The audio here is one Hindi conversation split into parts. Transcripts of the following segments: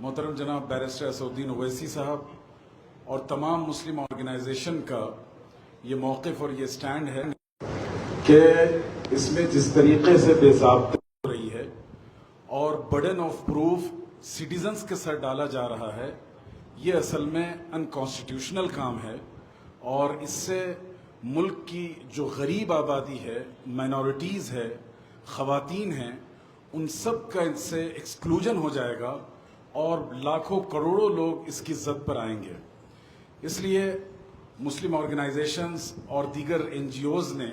मोहतरम जनाब बैरिस्टर असदुद्दीन ओवैसी साहब और तमाम मुस्लिम ऑर्गेनाइजेशन का ये मौक़िफ़ और ये स्टैंड है कि इसमें जिस तरीके से बेज़ाब्ता हो रही है और बर्डन ऑफ प्रूफ सिटीजन्स के सर डाला जा रहा है, ये असल में अनकॉन्स्टिट्यूशनल काम है और इससे मुल्क की जो गरीब आबादी है, माइनॉरिटीज़ है, ख़वातीन हैं, उन सब का इनसे एक्सक्लूजन हो जाएगा और लाखों करोड़ों लोग इसकी ज़द पर आएंगे। इसलिए मुस्लिम ऑर्गेनाइजेशंस और दीगर NGOs ने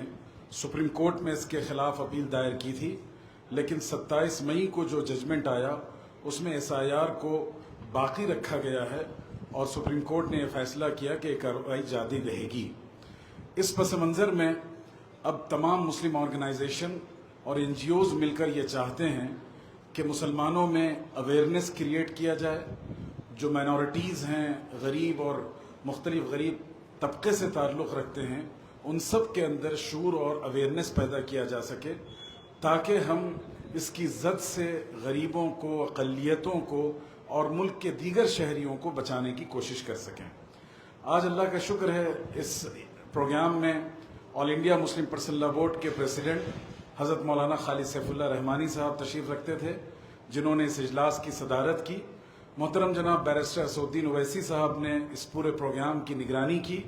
सुप्रीम कोर्ट में इसके खिलाफ अपील दायर की थी, लेकिन 27 मई को जो जजमेंट आया उसमें SIR को बाकी रखा गया है और सुप्रीम कोर्ट ने यह फैसला किया कि कार्रवाई जारी रहेगी। इस पस मंज़र में अब तमाम मुस्लिम ऑर्गेनाइजेशन और NGOs मिलकर ये चाहते हैं कि मुसलमानों में अवेयरनेस क्रिएट किया जाए, जो माइनॉरिटीज़ हैं, गरीब और मुख्तलिफ गरीब तबके से ताल्लुक़ रखते हैं, उन सब के अंदर शूर और अवेयरनेस पैदा किया जा सके ताकि हम इसकी ज़द से गरीबों को, अक़लियतों को और मुल्क के दीगर शहरियों को बचाने की कोशिश कर सकें। आज अल्लाह का शुक्र है, इस प्रोग्राम में all India Muslim personal law board के प्रेसिडेंट हज़रत मौलाना खालिद सैफुल्लाह रहमानी साहब तशरीफ़ रखते थे, जिन्होंने इस इजलास की सदारत की। मोहतरम जनाब बैरिस्टर असदुद्दीन ओवैसी साहब ने इस पूरे प्रोग्राम की निगरानी की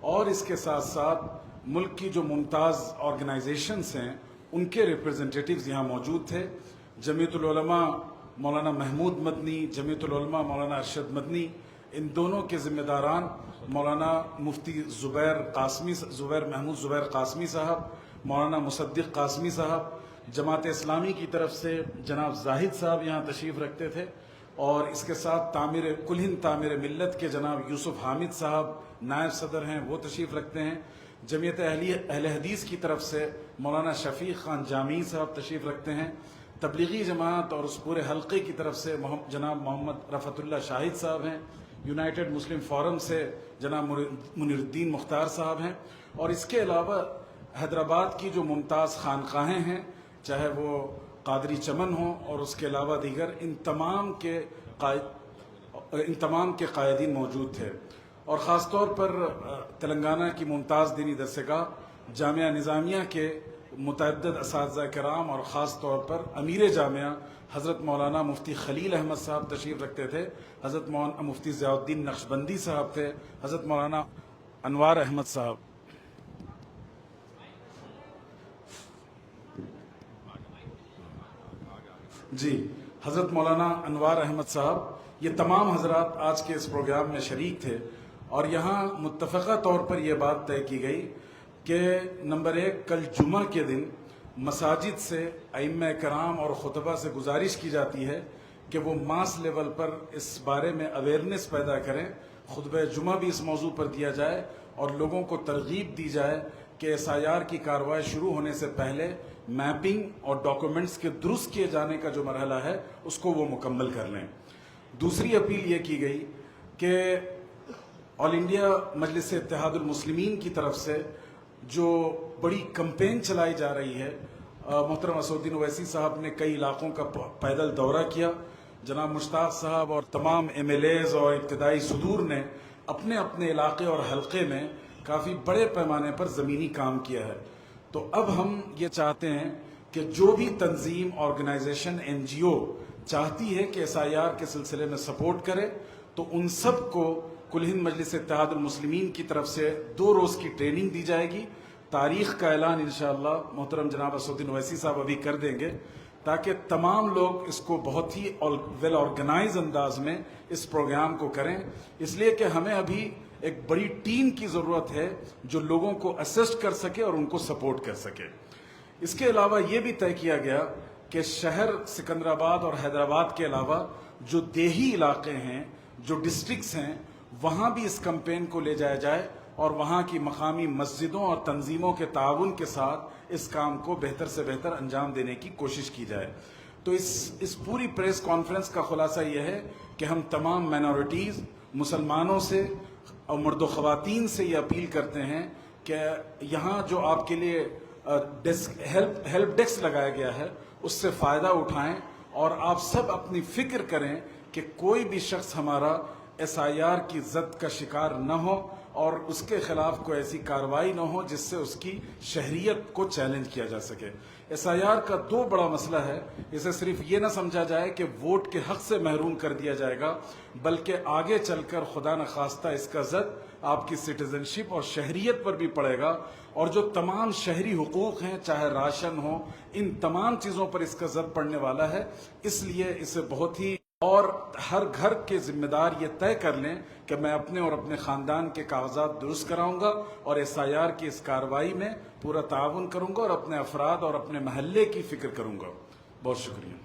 और इसके साथ साथ मुल्क की जो मुमताज़ ऑर्गेनाइजेशंस हैं उनके रिप्रेजेंटेटिव्स यहाँ मौजूद थे। जमीयतुल उलमा मौलाना महमूद मदनी, जमीयतुल उलमा मौलाना अरशद मदनी, इन दोनों के ज़िम्मेदारान मौलाना मुफ्ती ज़ुबैर महमूद ज़ुबैर कासमी साहब, मौलाना मुसद्दिक़ कासमी साहब, जमात इस्लामी की तरफ से जनाब जाहिद साहब यहाँ तशरीफ़ रखते थे और इसके साथ कुल हिंद तामीर मिल्लत के जनाब यूसुफ हामिद साहब नायब सदर हैं, वो तशरीफ़ रखते हैं। जमीयत अहले हदीस की तरफ से मौलाना शफीक खान जामी साहब तशरीफ़ रखते हैं। तबलीगी जमात और उस पूरे हल्के की तरफ से जनाब मोहम्मद रफ़तुल्लाह शाहिद साहब हैं। यूनाइटेड मुस्लिम फोरम से जनाब मुनीरुद्दीन मुख्तार साहब हैं और इसके अलावा हैदराबाद की जो मुमताज़ खानकाहें हैं, चाहे वो कादरी चमन हो और उसके अलावा दीगर, इन तमाम के कायदीन मौजूद थे। और ख़ास तौर पर तेलंगाना की मुमताज़ दीनी दरसगाह जामिया निज़ामिया के मुतअद्दिद असातिज़ा किराम और ख़ास तौर पर अमीर जामिया हज़रत मौलाना मुफ्ती खलील अहमद साहब तशरीफ़ रखते थे, हज़रत मौलाना मुफ्ती ज़ियाउद्दीन नक्शबंदी साहब थे, हज़रत मौलाना अनवार अहमद साहब, जी हज़रत मौलाना अनवार अहमद साहब, ये तमाम हजरात आज के इस प्रोग्राम में शरीक थे और यहाँ मुत्तफ़क़ा तौर पर यह बात तय की गई कि नंबर 1, कल जुमा के दिन मसाजिद से अइम्मा कराम और खुतबा से गुजारिश की जाती है कि वो मास लेवल पर इस बारे में अवेयरनेस पैदा करें। खुतबा जुमा भी इस मौजू पर दिया जाए और लोगों को तरगीब दी जाए कि SIR की कार्रवाई शुरू होने से पहले मैपिंग और डॉक्यूमेंट्स के दुरुस्त किए जाने का जो मरहला है उसको वो मुकम्मल कर लें। दूसरी अपील ये की गई कि ऑल इंडिया मजलिस इत्तेहादुल मुस्लिमीन की तरफ से जो बड़ी कैंपेन चलाई जा रही है, मोहतरम असदुद्दीन ओवैसी साहब ने कई इलाकों का पैदल दौरा किया, जनाब मुश्ताक साहब और तमाम MLAs और इब्तदाई सदूर ने अपने अपने इलाके और हल्के में काफ़ी बड़े पैमाने पर ज़मीनी काम किया है। तो अब हम ये चाहते हैं कि जो भी तंजीम, ऑर्गेनाइजेशन, NGO चाहती है कि SIR के सिलसिले में सपोर्ट करे, तो उन सब को कुल हिंद मजलिस इत्तेहादुल मुस्लिमीन की तरफ से 2 रोज़ की ट्रेनिंग दी जाएगी। तारीख़ का ऐलान इंशाअल्लाह मोहतरम जनाब असदुद्दीन ओवैसी साहब अभी कर देंगे ताकि तमाम लोग इसको बहुत ही वेल ऑर्गेनाइज अंदाज में इस प्रोग्राम को करें, इसलिए कि हमें अभी एक बड़ी टीम की ज़रूरत है जो लोगों को असिस्ट कर सके और उनको सपोर्ट कर सके। इसके अलावा ये भी तय किया गया कि शहर सिकंदराबाद और हैदराबाद के अलावा जो देही इलाके हैं, जो डिस्ट्रिक्ट्स हैं, वहाँ भी इस कैंपेन को ले जाया जाए और वहाँ की मकामी मस्जिदों और तंजीमों के ताउन के साथ इस काम को बेहतर से बेहतर अंजाम देने की कोशिश की जाए। तो इस पूरी प्रेस कॉन्फ्रेंस का खुलासा यह है कि हम तमाम माइनॉरिटीज़, मुसलमानों से और मर्द ख़वातीन से ये अपील करते हैं कि यहाँ जो आपके लिए हेल्प डेस्क लगाया गया है उससे फ़ायदा उठाएं और आप सब अपनी फ़िक्र करें कि कोई भी शख्स हमारा SIR की जद का शिकार न हो और उसके खिलाफ कोई ऐसी कार्रवाई न हो जिससे उसकी शहरियत को चैलेंज किया जा सके। SIR का दो बड़ा मसला है, इसे सिर्फ ये ना समझा जाए कि वोट के हक से महरूम कर दिया जाएगा, बल्कि आगे चलकर खुदा न खास्ता इसका जद आपकी सिटीजनशिप और शहरियत पर भी पड़ेगा, और जो तमाम शहरी हुकूक हैं, चाहे राशन हो, इन तमाम चीज़ों पर इसका जद पड़ने वाला है। इसलिए इसे बहुत ही, और हर घर के जिम्मेदार ये तय कर लें कि मैं अपने और अपने ख़ानदान के कागजात दुरुस्त कराऊंगा और SIR की इस कार्रवाई में पूरा ताउन करूंगा और अपने अफराद और अपने महल्ले की फिक्र करूंगा। बहुत शुक्रिया।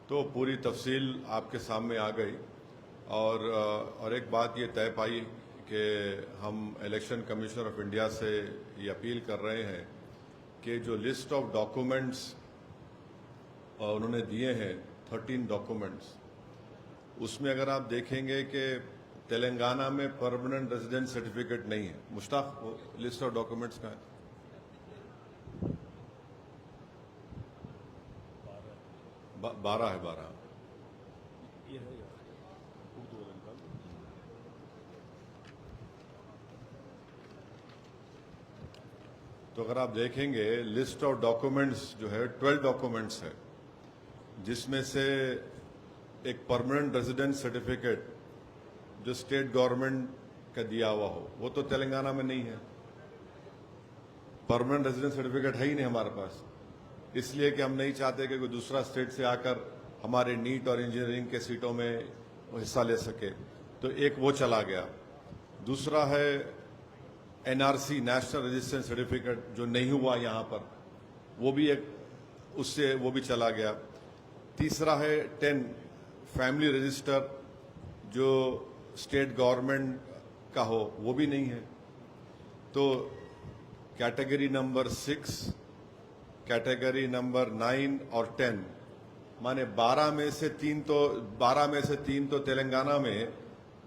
तो पूरी तफसील आपके सामने आ गई, और एक बात ये तय पाई कि हम इलेक्शन कमीशनर ऑफ इंडिया से ये अपील कर रहे हैं कि जो लिस्ट ऑफ डॉक्यूमेंट्स उन्होंने दिए हैं 13 डॉक्यूमेंट्स, उसमें अगर आप देखेंगे कि तेलंगाना में परमानेंट रेजिडेंट सर्टिफिकेट नहीं है। मुश्ताक, लिस्ट ऑफ डॉक्यूमेंट्स का है 12 है 12। तो अगर आप देखेंगे लिस्ट ऑफ डॉक्यूमेंट्स जो है 12 डॉक्यूमेंट्स है, जिसमें से एक परमानेंट रेजिडेंट सर्टिफिकेट जो स्टेट गवर्नमेंट का दिया हुआ हो, वो तो तेलंगाना में नहीं है। परमानेंट रेजिडेंट सर्टिफिकेट है ही नहीं हमारे पास, इसलिए कि हम नहीं चाहते कि कोई दूसरा स्टेट से आकर हमारे नीट और इंजीनियरिंग के सीटों में हिस्सा ले सके। तो एक वो चला गया। दूसरा है NRC नेशनल रजिस्ट्रेशन सर्टिफिकेट जो नहीं हुआ यहाँ पर, वो भी एक उससे वो भी चला गया। तीसरा है 10 फैमिली रजिस्टर जो स्टेट गवर्नमेंट का हो, वो भी नहीं है। तो कैटेगरी नंबर 6, कैटेगरी नंबर 9 और 10, माने 12 में से 3 तो तेलंगाना में,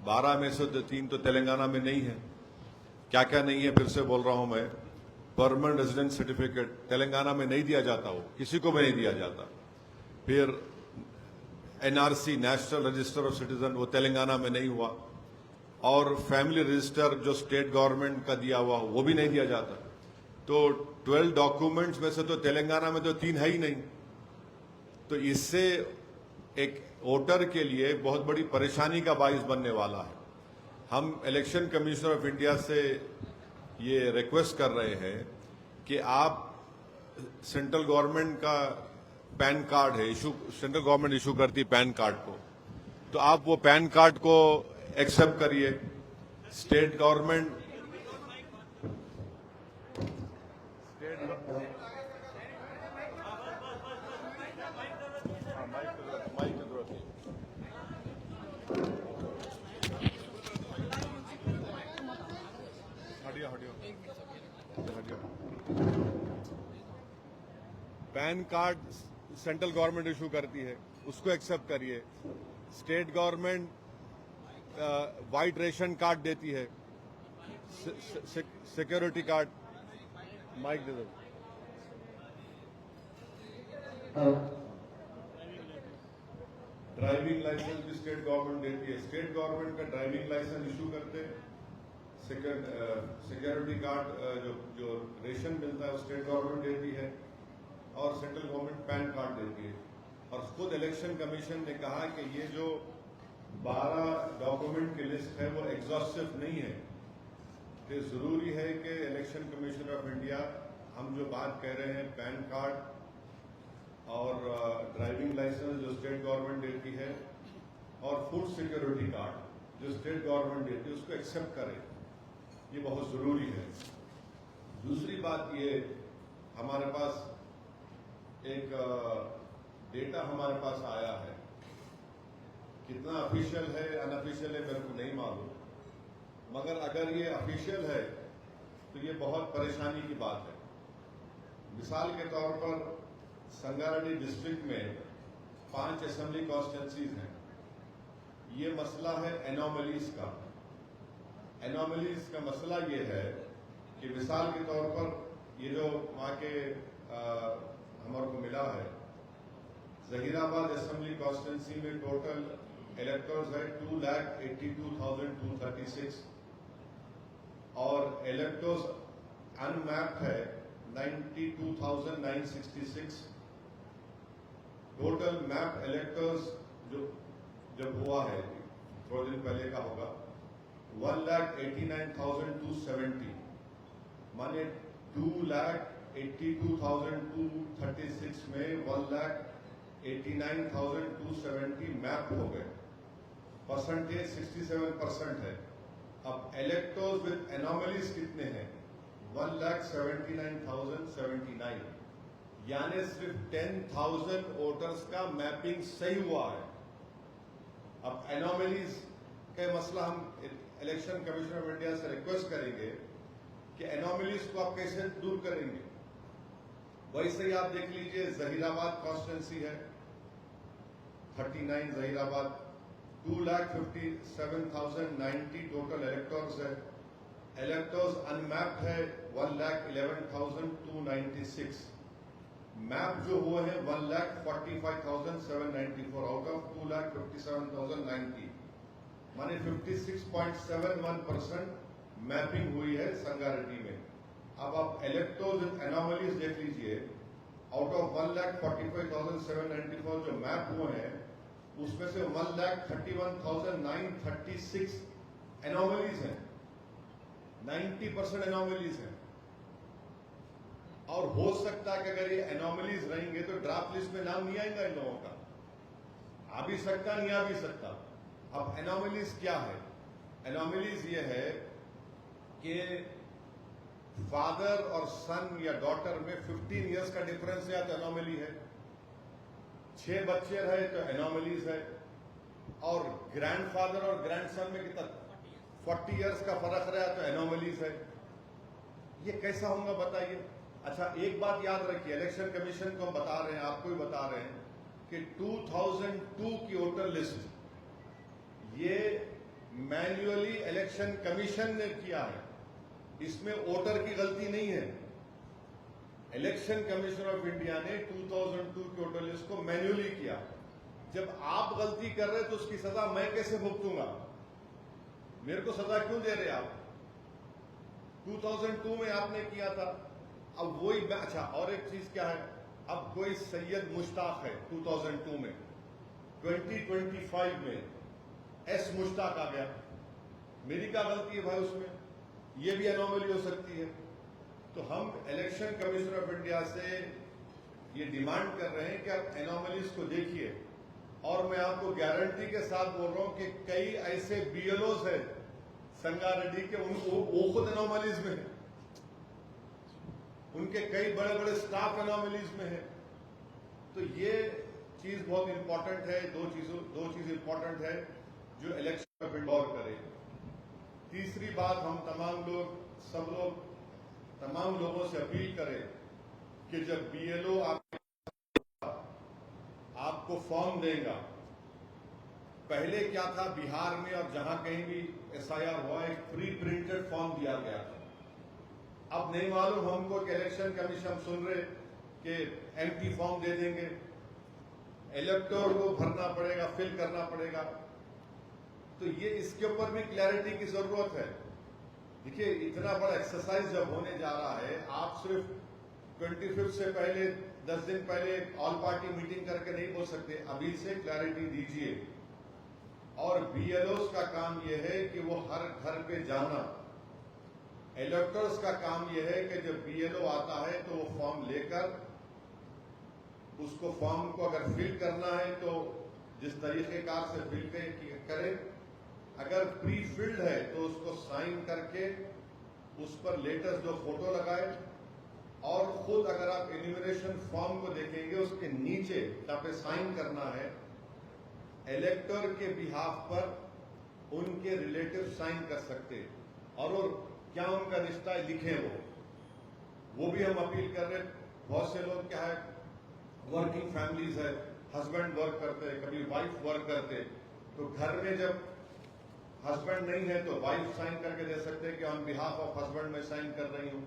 12 में से 3 तो तेलंगाना में नहीं है। क्या क्या नहीं है फिर से बोल रहा हूं मैं। परमानेंट रेजिडेंट सर्टिफिकेट तेलंगाना में नहीं दिया जाता, हो किसी को भी नहीं दिया जाता। फिर NRC national register of citizen, वो तेलंगाना में नहीं हुआ। और फैमिली रजिस्टर जो स्टेट गवर्नमेंट का दिया हुआ वो भी नहीं दिया जाता। तो 12 डॉक्यूमेंट्स में से तो तेलंगाना में तो 3 है ही नहीं। तो इससे एक वोटर के लिए बहुत बड़ी परेशानी का बाइस बनने वाला है। हम इलेक्शन कमीशनर ऑफ इंडिया से ये रिक्वेस्ट कर रहे हैं कि आप सेंट्रल गवर्नमेंट का पैन कार्ड है, सेंट्रल गवर्नमेंट इशू करती है पैन कार्ड को, तो आप वो पैन कार्ड को एक्सेप्ट करिए। State government pan card central government issue करती है, उसको एक्सेप्ट करिए। State government white ration card देती है, सिक्योरिटी कार्ड, माइक दे दो। ड्राइविंग लाइसेंस भी स्टेट गवर्नमेंट देती है। स्टेट गवर्नमेंट का ड्राइविंग लाइसेंस इशू करते हैं। सिक्योरिटी कार्ड जो रेशन मिलता है स्टेट गवर्नमेंट देती है, और सेंट्रल गवर्नमेंट पैन कार्ड देती है। और खुद इलेक्शन कमीशन ने कहा कि ये जो 12 डॉक्यूमेंट की लिस्ट है वो एग्जॉस्टिव नहीं है। तो जरूरी है कि इलेक्शन कमीशन ऑफ इंडिया, हम जो बात कह रहे हैं पैन कार्ड और ड्राइविंग लाइसेंस जो स्टेट गवर्नमेंट देती है, और फूड सिक्योरिटी कार्ड जो स्टेट गवर्नमेंट देती है, उसको एक्सेप्ट करें। ये बहुत जरूरी है। दूसरी बात ये, हमारे पास एक डेटा हमारे पास आया है, कितना ऑफिशियल है अनऑफिशियल है मेरे को नहीं मालूम, मगर अगर ये ऑफिशियल है तो ये बहुत परेशानी की बात है। मिसाल के तौर पर संगारेड्डी डिस्ट्रिक्ट में 5 असेंबली कॉन्स्टिट्यूंसीज हैं। ये मसला है एनोमलीज का। एनोमलीज का मसला ये है कि मिसाल के तौर पर ये जो वहाँ के हमारे को मिला है, जहीराबाद असेंबली कॉन्स्टिट्यूंसी में टोटल इलेक्टर्स है 2,82,236 और इलेक्टर्स अनमैप्ड है 92,966। टोटल मैप इलेक्टर्स जो जब हुआ है थोड़े दिन पहले का होगा 1,89,270, माने 2,82,236 में 1,89,270 मैप हो गए। परसेंटेज 67% है। अब इलेक्टर्स विद एनोमलीज कितने हैं? 1,79,079, यानी सिर्फ 10,000 वोटर्स का मैपिंग सही हुआ है। अब एनोमलीज का मसला हम इलेक्शन कमीशन ऑफ इंडिया से रिक्वेस्ट करेंगे कि एनोमलीज को आप कैसे दूर करेंगे। वैसे ही आप देख लीजिए, जहीराबाद कॉन्स्टिट्यूंसी है 39 जहीराबाद, 2,57,090 टोटल इलेक्टर्स है। इलेक्टर्स अनमैप्ड है 1,11,296। मैप जो हुए हैं 1,45,794 आउट ऑफ 2,57,090, माने 56.71% मैपिंग हुई है संगारेड्डी में। अब आप इलेक्टर्स विद एनोमलीज देख लीजिए, आउट ऑफ 1,45,794 जो मैप हुए हैं उसमें से 1,31,936 एनोमलीज हैं, 90% एनोमलीज हैं। और हो सकता है कि अगर ये एनोमलीज रहेंगे तो ड्राफ्ट लिस्ट में नाम नहीं आएगा इन लोगों का, आ भी सकता नहीं आ भी सकता। अब एनोमलीज क्या है? एनोमलीज ये है कि फादर और सन या डॉटर में 15 इयर्स का डिफरेंस है तो एनोमली है, 6 बच्चे रहे तो एनोमलीज है, और ग्रैंडफादर और ग्रैंडसन में कितना 40 इयर्स का फर्क रहा तो एनोमलीज है। ये कैसा होगा बताइए। अच्छा, एक बात याद रखिए, इलेक्शन कमीशन को बता रहे हैं, आपको भी बता रहे हैं कि 2002 की वोटर लिस्ट ये मैन्युअली इलेक्शन कमीशन ने किया है, इसमें वोटर की गलती नहीं है। इलेक्शन कमीशन ऑफ इंडिया ने 2002 की वोटर लिस्ट को मैन्युअली किया। जब आप गलती कर रहे तो उसकी सजा मैं कैसे भुगतूंगा? मेरे को सजा क्यों दे रहे आप? 2002 में आपने किया था, अब वही। अच्छा, और एक चीज क्या है, अब कोई सैयद मुश्ताक है 2002 में, 2025 में एस मुश्ताक आ गया, मेरी क्या गलती है भाई उसमें? ये भी एनोमली हो सकती है। तो हम इलेक्शन कमीशन ऑफ इंडिया से ये डिमांड कर रहे हैं कि आप एनोमलीज को देखिए, और मैं आपको गारंटी के साथ बोल रहा हूं कि कई ऐसे बीएलओज हैं संगारेड्डी के, वो खुद एनोमलीज में है, उनके कई बड़े बड़े स्टाफ एनोमलीज में है। तो ये चीज बहुत इंपॉर्टेंट है। दो चीज इंपॉर्टेंट है जो इलेक्शन में गौर करें। तीसरी बात, हम सब लोग तमाम लोगों से अपील करें कि जब बीएलओ आपको फॉर्म देगा, पहले क्या था बिहार में और जहां कहीं भी एसआईआर हुआ, एक प्री प्रिंटेड फॉर्म दिया गया था। अब नहीं मालूम हमको कि इलेक्शन कमीशन सुन रहे कि एम्प्टी फॉर्म दे देंगे, इलेक्टर को भरना पड़ेगा, फिल करना पड़ेगा। तो ये इसके ऊपर भी क्लैरिटी की जरूरत है। देखिए, इतना बड़ा एक्सरसाइज जब होने जा रहा है, आप सिर्फ 25 से पहले 10 दिन पहले ऑल पार्टी मीटिंग करके नहीं बोल सकते। अभी से क्लैरिटी दीजिए। और बीएलओस का काम यह है कि वो हर घर पे जाना, इलेक्टर्स का काम यह है कि जब बीएलओ आता है तो वो फॉर्म लेकर उसको फॉर्म को अगर फिल करना है तो जिस तरीकेकार से फिल करें, अगर प्री फिल्ड है तो उसको साइन करके उस पर लेटेस्ट जो फोटो लगाए, और खुद अगर आप इन्यूमरेशन फॉर्म को देखेंगे उसके नीचे जहां पे साइन करना है, इलेक्टर के बिहाफ पर उनके रिलेटिव साइन कर सकते, और क्या उनका रिश्ता है लिखे वो भी हम अपील कर रहे हैं। बहुत से लोग क्या है, वर्किंग फैमिलीज है, हस्बैंड वर्क करते हैं, कभी वाइफ वर्क करते, तो घर में जब हस्बैंड नहीं है तो वाइफ साइन करके दे सकते हैं कि ऑन बिहाफ ऑफ हस्बैंड मैं साइन कर रही हूँ।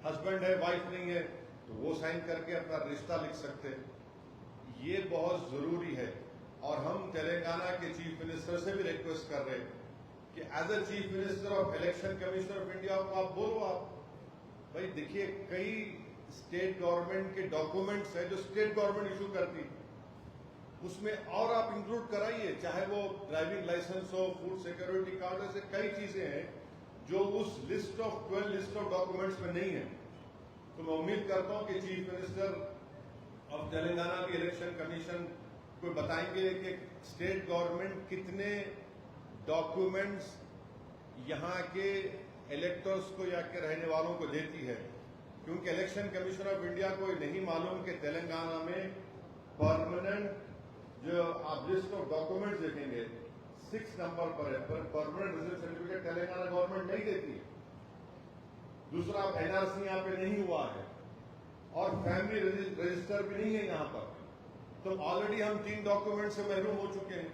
हस्बैंड है, वाइफ नहीं है तो वो साइन करके अपना रिश्ता लिख सकते हैं। ये बहुत जरूरी है और हम तेलंगाना के चीफ मिनिस्टर से भी रिक्वेस्ट कर रहे हैं कि as a chief minister of election commission of India को आप बोलो, आप भाई देखिए कई स्टेट गवर्नमेंट के डॉक्यूमेंट्स है जो स्टेट गवर्नमेंट इशू करती है, उसमें और आप इंक्लूड कराइए, चाहे वो ड्राइविंग लाइसेंस हो, फूड सिक्योरिटी कार्ड, ऐसे कई चीजें हैं जो उस list of 12 list of documents में नहीं है। तो मैं उम्मीद करता हूं कि चीफ मिनिस्टर ऑफ तेलंगाना भी इलेक्शन कमीशन को बताएंगे कि स्टेट गवर्नमेंट कितने डॉक्यूमेंट्स यहाँ के इलेक्टर्स को या के रहने वालों को देती है, क्योंकि इलेक्शन कमीशन ऑफ इंडिया को नहीं मालूम कि तेलंगाना में परमानेंट जो आप लिस्ट ऑफ डॉक्यूमेंट्स देखेंगे 6 नंबर पर है, पर permanent residence certificate Telangana government नहीं देती है। दूसरा, एनआरसी यहाँ पे नहीं हुआ है और फैमिली रजिस्टर भी नहीं है यहाँ पर, तो ऑलरेडी हम 3 डॉक्यूमेंट से महरूम हो चुके हैं।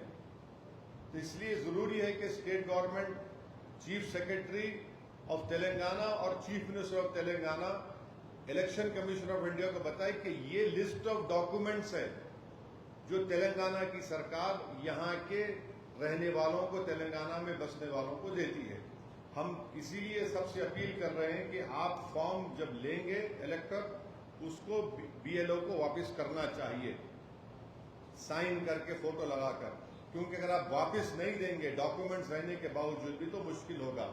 तो इसलिए जरूरी है कि state government chief secretary of Telangana और chief minister of Telangana election commission of India को बताए कि ये लिस्ट ऑफ डॉक्यूमेंट्स है जो तेलंगाना की सरकार यहाँ के रहने वालों को, तेलंगाना में बसने वालों को देती है। हम इसीलिए सबसे अपील कर रहे हैं कि आप फॉर्म जब लेंगे इलेक्टर उसको बीएलओ को वापस करना चाहिए, साइन करके फोटो लगाकर, क्योंकि अगर आप वापस नहीं देंगे डॉक्यूमेंट्स रहने के बावजूद भी तो मुश्किल होगा।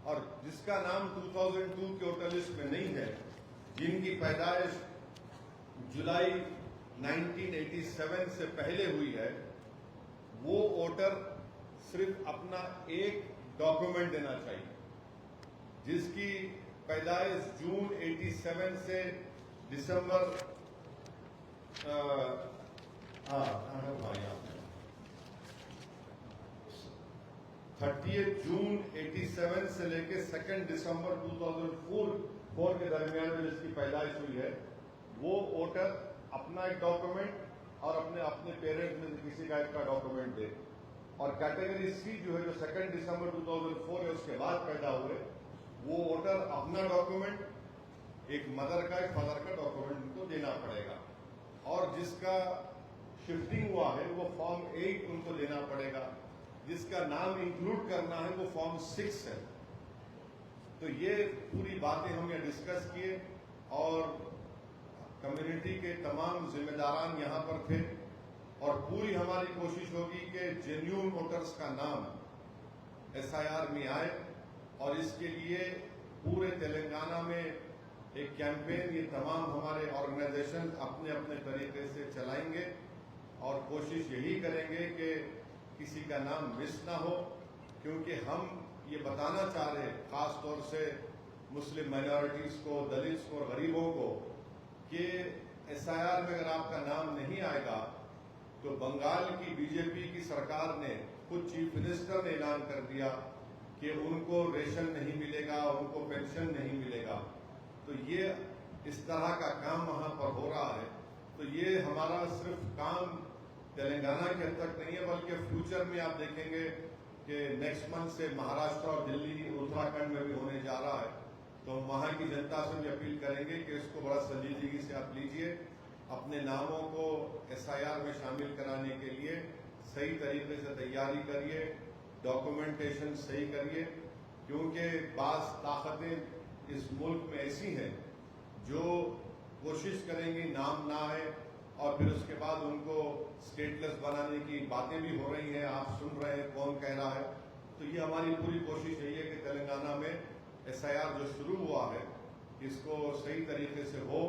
और जिसका नाम 2002 के वोटर लिस्ट में नहीं है, जिनकी पैदाइश जुलाई 1987 से पहले हुई है, वो वोटर सिर्फ अपना एक डॉक्यूमेंट देना चाहिए। जिसकी पैदाइश जून 87 से दिसंबर 30 जून 87 से लेके 2 दिसंबर 2004 के दरमियान में जिसकी पैदाइश हुई है, वो वोटर अपना एक डॉक्यूमेंट और अपने पेरेंट्स में से किसी का एक का डॉक्यूमेंट दे। और कैटेगरी सी जो है, जो 2 दिसंबर 2004 है उसके बाद पैदा हुए, वो वोटर अपना डॉक्यूमेंट, एक मदर का, एक फादर का डॉक्यूमेंट उनको देना पड़ेगा। और जिसका शिफ्टिंग हुआ है वो फॉर्म 8 उनको देना पड़ेगा। जिसका नाम इंक्लूड करना है वो फॉर्म 6 है। तो ये पूरी बातें हमने डिस्कस किए और कम्युनिटी के तमाम जिम्मेदारान यहाँ पर थे और पूरी हमारी कोशिश होगी कि जेन्युइन वोटर्स का नाम एसआईआर में आए। और इसके लिए पूरे तेलंगाना में एक कैंपेन ये तमाम हमारे ऑर्गेनाइजेशन अपने अपने तरीके से चलाएंगे और कोशिश यही करेंगे कि किसी का नाम मिस ना हो, क्योंकि हम ये बताना चाह रहे हैं खास तौर से मुस्लिम माइनॉरिटीज को, दलित्स को और गरीबों को कि एसआईआर में अगर आपका नाम नहीं आएगा तो बंगाल की बीजेपी की सरकार ने, खुद चीफ मिनिस्टर ने ऐलान कर दिया कि उनको रेशन नहीं मिलेगा, उनको पेंशन नहीं मिलेगा। तो ये इस तरह का काम वहां पर हो रहा है। तो ये हमारा सिर्फ काम तेलंगाना के हद तक नहीं है, बल्कि फ्यूचर में आप देखेंगे कि नेक्स्ट मंथ से महाराष्ट्र और दिल्ली, उत्तराखंड में भी होने जा रहा है। तो वहां की जनता से भी अपील करेंगे कि इसको बड़ा संजीदगी से आप लीजिए, अपने नामों को एसआईआर में शामिल कराने के लिए सही तरीके से तैयारी करिए, डॉक्यूमेंटेशन सही करिए, क्योंकि बाज ताकतें इस मुल्क में ऐसी हैं जो कोशिश करेंगी नाम ना आए और फिर उसके बाद उनको स्टेटलेस बनाने की बातें भी हो रही हैं, आप सुन रहे हैं कौन कह रहा है। तो ये हमारी पूरी कोशिश यही है कि तेलंगाना में एसआईआर जो शुरू हुआ है इसको सही तरीके से हो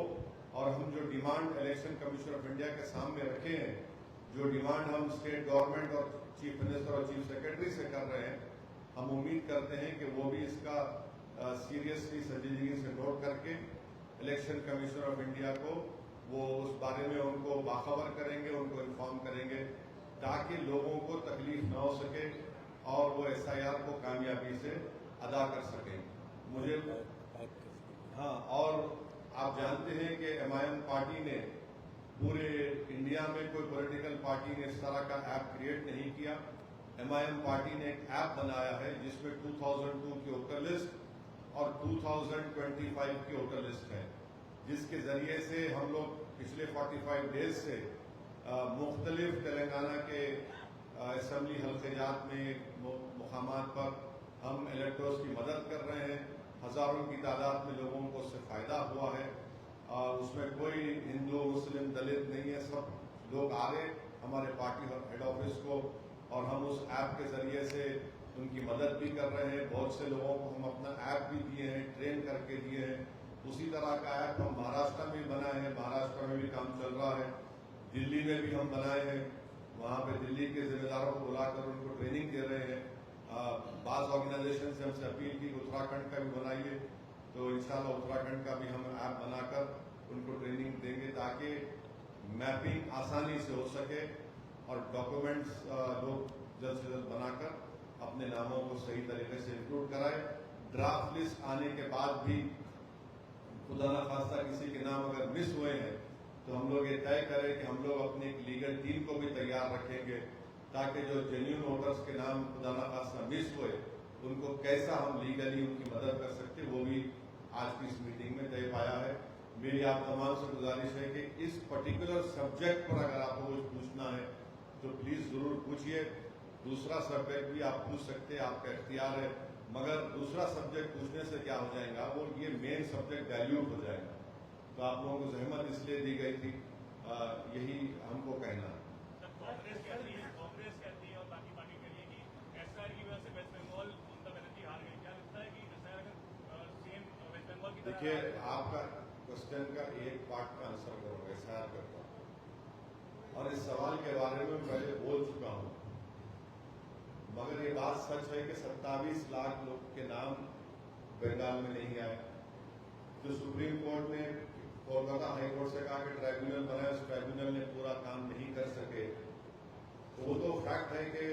और हम जो demand election commission of India के सामने रखे हैं, जो डिमांड हम स्टेट गवर्नमेंट और चीफ मिनिस्टर और चीफ सेक्रेटरी से कर रहे हैं, हम उम्मीद करते हैं कि वो भी इसका सीरियसली संजीदगी से नोट करके इलेक्शन कमीशन ऑफ इंडिया को वो उस बारे में उनको बाखबर करेंगे, उनको इन्फॉर्म करेंगे, ताकि लोगों को तकलीफ न हो सके और वो एसआईआर को कामयाबी से अदा कर सकें। मुझे हाँ, और आप जानते हैं कि एमआईएम पार्टी ने पूरे इंडिया में कोई पॉलिटिकल पार्टी ने इस तरह का ऐप क्रिएट नहीं किया। MIM पार्टी ने एक ऐप बनाया है जिसमें 2002 की वोटर लिस्ट और 2025 की वोटर लिस्ट है, जिसके जरिए से हम लोग पिछले 45 डेज से मुख्तलिफ तेलंगाना के असेंबली हल्केजात में मुकामात पर हम इलेक्टर्स की मदद कर रहे हैं। हजारों की तादाद में लोगों को उससे फायदा हुआ है। उसमें कोई हिंदू मुस्लिम दलित नहीं है, सब लोग आ गए हमारे पार्टी हेड ऑफिस को और हम उस ऐप के जरिए से उनकी मदद भी कर रहे हैं। बहुत से लोगों को हम अपना ऐप भी दिए हैं, ट्रेन करके दिए हैं। उसी तरह का ऐप हम महाराष्ट्र में भी बनाए हैं, महाराष्ट्र में भी काम चल रहा है। दिल्ली में भी हम बनाए हैं, वहाँ पे दिल्ली के जिम्मेदारों को बुलाकर उनको ट्रेनिंग दे रहे हैं। बाज़ ऑर्गेनाइजेशन से हमसे अपील की उत्तराखंड का भी बनाइए, तो इंशाल्लाह उत्तराखंड का भी हम ऐप बनाकर उनको ट्रेनिंग देंगे ताकि मैपिंग आसानी से हो सके और डॉक्यूमेंट्स लोग जल्द से जल्द बनाकर अपने नामों को सही तरीके से इंक्लूड कराए। ड्राफ्ट लिस्ट आने के बाद भी खुदा न खास्ता किसी के नाम अगर मिस हुए हैं तो हम लोग ये तय करें कि हम लोग अपनी एक लीगल टीम को भी तैयार रखेंगे ताकि जो जेन्युइन वोटर्स के नाम खुदा न खास्ता मिस हुए उनको कैसा हम लीगली उनकी मदद कर सकते, वो भी आज की इस मीटिंग में तय पाया है। मेरी आप तमाम से गुजारिश है कि इस पर्टिकुलर सब्जेक्ट पर अगर आपको कुछ पूछना है तो प्लीज जरूर पूछिए। दूसरा सब्जेक्ट भी आप पूछ सकते हैं, आपका इख्तियार है, मगर दूसरा सब्जेक्ट पूछने से क्या हो जाएगा, वो ये मेन सब्जेक्ट डाइल्यूट हो जाएगा। तो आप लोगों को जहमत इसलिए दी गई थी, यही हमको कहना है। कांग्रेस कहती है और बाकी पार्टी कह रही है कि एसआईआर की वजह से वेस्ट बंगाल ममता बनर्जी हार गई। क्या लगता है कि एसआईआर अगर सेम वेस्ट बंगाल की तरह? देखिए, आपका क्वेश्चन का एक पार्ट का आंसर करूंगा, एसआईआर करता हूं और इस सवाल के बारे में पहले बोल चुका हूं, मगर ये बात सच है कि 27 लाख लोग के नाम बंगाल में नहीं आए। जो सुप्रीम कोर्ट ने कोलकाता हाईकोर्ट से कहा कि ट्राइब्यूनल बनाए, उस ट्राइब्यूनल ने पूरा काम नहीं कर सके। वो तो फैक्ट है कि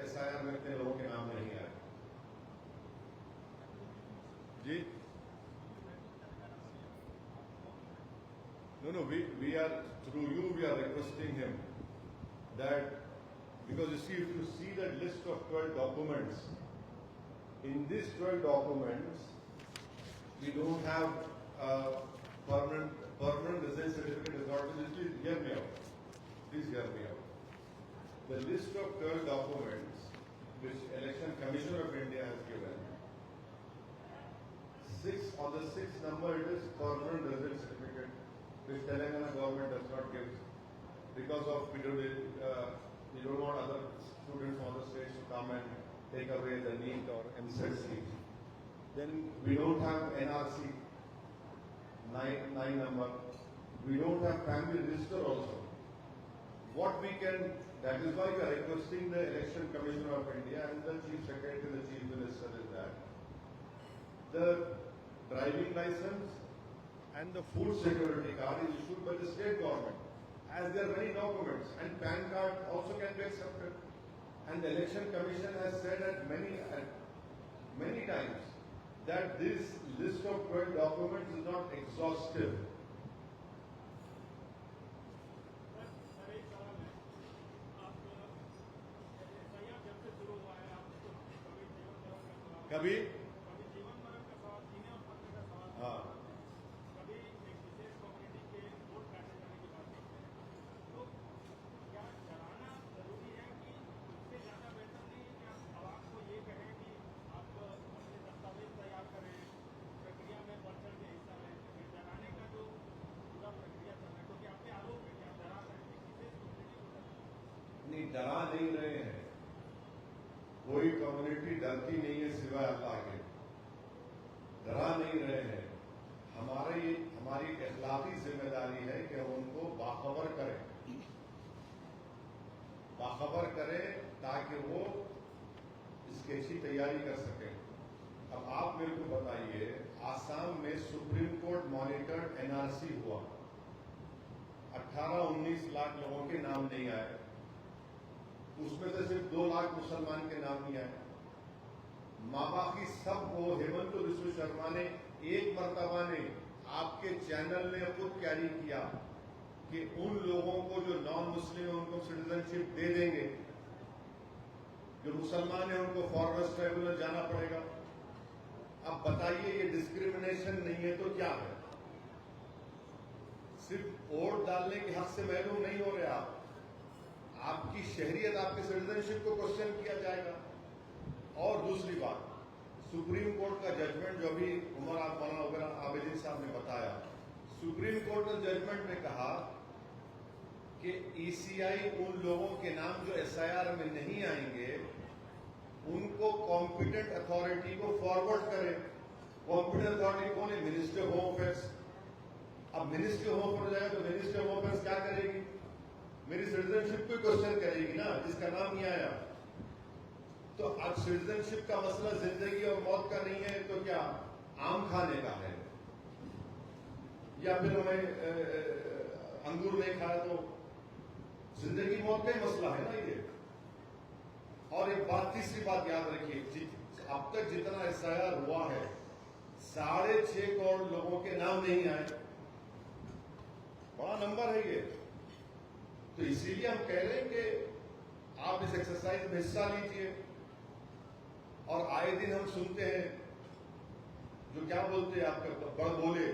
एसआईआर में इतने लोगों के नाम नहीं आए। जी no, we are through you we are requesting him that because you see, if you see that list of 12 documents, in these 12 documents we don't have permanent residence certificate is not. Please hear me out. Please hear me out. The list of 12 documents which Election Commission of India has given, on the sixth number it is permanent residence certificate, which Telangana government does not give because of we don't want other students from other states to come and take away the NEET or MCET seat. Then we don't have NRC, 9 number. We don't have family register also. What we can, that is why we are requesting the Election Commission of India and the Chief Secretary, the Chief Minister is that the driving license and the food security card is issued by the state government, as there are many documents, and PAN card also can be accepted. And the Election Commission has said at many times that this list of 12 documents is not exhaustive. कभी हाँ कभी एक विशेष कम्युनिटी के वोट काटे जाने की बात करते हैं, तो क्या डराना जरूरी है कि उससे ज़्यादा बेहतर नहीं है कि आप आवाम को ये कहें कि आप अपने दस्तावेज तैयार करें, प्रक्रिया में बढ़ चढ़ के हिस्सा लें? फिर डराने का जो पूरा प्रक्रिया चल रहा है, क्योंकि आपके आरोप है कि आप डरा रहे हैं विशेष कम्युनिटी को। नहीं, डरा नहीं रहे हैं, कोई कम्युनिटी डरती नहीं है सिवाय अल्लाह के। डरा नहीं रहे हैं। हमारी इखलाकी जिम्मेदारी है कि हम उनको बाखबर करें ताकि वो इसकी अच्छी तैयारी कर सकें। अब आप मेरे को बताइए, आसाम में सुप्रीम कोर्ट मॉनिटर्ड एनआरसी हुआ, 18-19 लाख लोगों के नाम नहीं आए, उसमें से सिर्फ 2 लाख मुसलमान के नाम नहीं आए। माँ बाकी सबको हेमंत बिस्व शर्मा ने एक मर्तबा ने आपके चैनल ने खुद कैरी किया कि उन लोगों को जो नॉन मुस्लिम है उनको सिटीजनशिप दे देंगे। जो मुसलमान है उनको फॉरेस्ट ट्राइब्यूनल जाना पड़ेगा। अब बताइए, ये डिस्क्रिमिनेशन नहीं है तो क्या है? सिर्फ वोट डालने के हक से महरूम नहीं हो रहे आप, आपकी शहरियत, आपके सिटीजनशिप को क्वेश्चन किया जाएगा। और दूसरी बात, सुप्रीम कोर्ट का जजमेंट जो अभी उमर मौलाना आबिदीन साहब ने बताया, सुप्रीम कोर्ट ने जजमेंट में कहा कि ईसीआई उन लोगों के नाम जो एसआईआर में नहीं आएंगे उनको कॉम्पिटेंट अथॉरिटी को फॉरवर्ड करे। कॉम्पिटेंट अथॉरिटी कौन है? Ministry of home affairs. अब मिनिस्ट्री ऑफ होम अफेयर्स जाएगा तो मिनिस्ट्री ऑफ होम अफेयर्स क्या करेगी? मेरी सिटीजनशिप को क्वेश्चन करेगी ना, जिसका नाम नहीं आया। तो अब सिटीजनशिप का मसला जिंदगी और मौत का नहीं है तो क्या आम खाने का है? या फिर हमें अंगूर नहीं खाया तो जिंदगी मौत का ही मसला है ना ये। और एक बात, तीसरी बात याद रखिए, अब तक जितना एसआईआर हुआ है 6.5 करोड़ लोगों के नाम नहीं आए, बड़ा नंबर है ये। तो इसीलिए हम कह रहे हैं कि आप इस एक्सरसाइज में हिस्सा लीजिए। और आए दिन हम सुनते हैं जो क्या बोलते हैं, आपके बड़ बोले,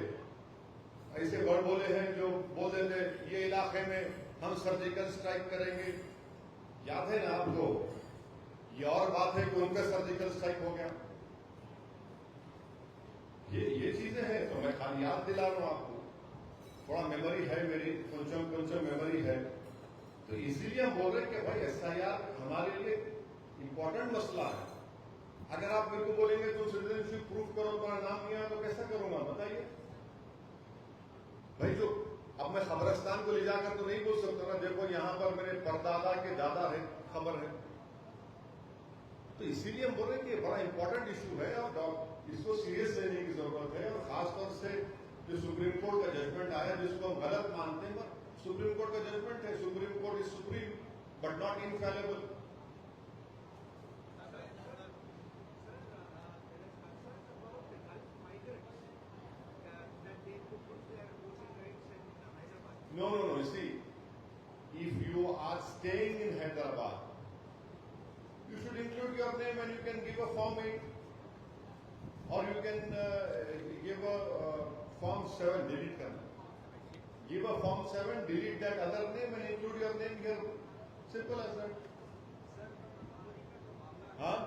ऐसे बड़ बोले हैं जो बोल देते ये इलाके में हम सर्जिकल स्ट्राइक करेंगे। याद है ना आपको? ये और बात है कि उनका सर्जिकल स्ट्राइक हो गया। ये चीजें हैं। तो मैं खाली याद दिला रहा हूं आपको, थोड़ा मेमोरी है मेरी, कुछ मेमोरी है। तो इसीलिए हम बोल रहे हैं कि भाई एसआईआर हमारे लिए इंपॉर्टेंट मसला है। अगर आप मेरे को बोलेंगे तो सिटीजनशिप प्रूफ करो, तुम्हारा नाम नहीं आया, तो कैसा करूंगा बताइए भाई? जो अब मैं खबरस्तान को ले जाकर तो नहीं बोल सकता ना, देखो यहां पर मेरे परदादा के दादा है, खबर है। तो इसीलिए हम बोल रहे हैं कि बड़ा इंपॉर्टेंट इशू है और इसको सीरियस लेने की जरूरत है। और खासतौर से जो सुप्रीम कोर्ट का जजमेंट आया, जिसको हम गलत मानते हैं, पर सुप्रीम कोर्ट का जजमेंट है, supreme court is supreme but not infallible. No. You see, if you are staying in Hyderabad, you should include your name and you can give a Form 8. Or you can give a Form 7, delete karna. Give a Form 7, delete that other name and include your name here. Simple as that. हाँ?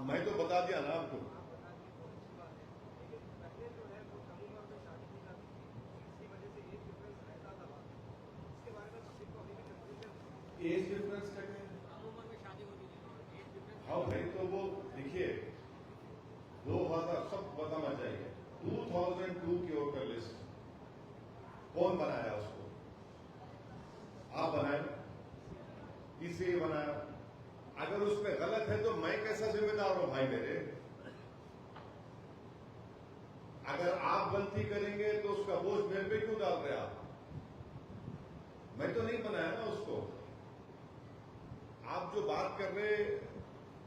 मैं तो बता दिया ना आपको। एज डिफरेंस करके हाँ भाई, तो वो देखिए 2000 सब बताना चाहिए। 2002 की वोटर लिस्ट कौन बनाया? उसको आप बनाए, इसे बनाया। अगर उसमें गलत है तो मैं कैसा जिम्मेदार हूं भाई मेरे? अगर आप गलती करेंगे तो उसका बोझ मेरे पे क्यों डाल रहे आप? मैं तो नहीं बनाया ना उसको। आप जो बात कर रहे,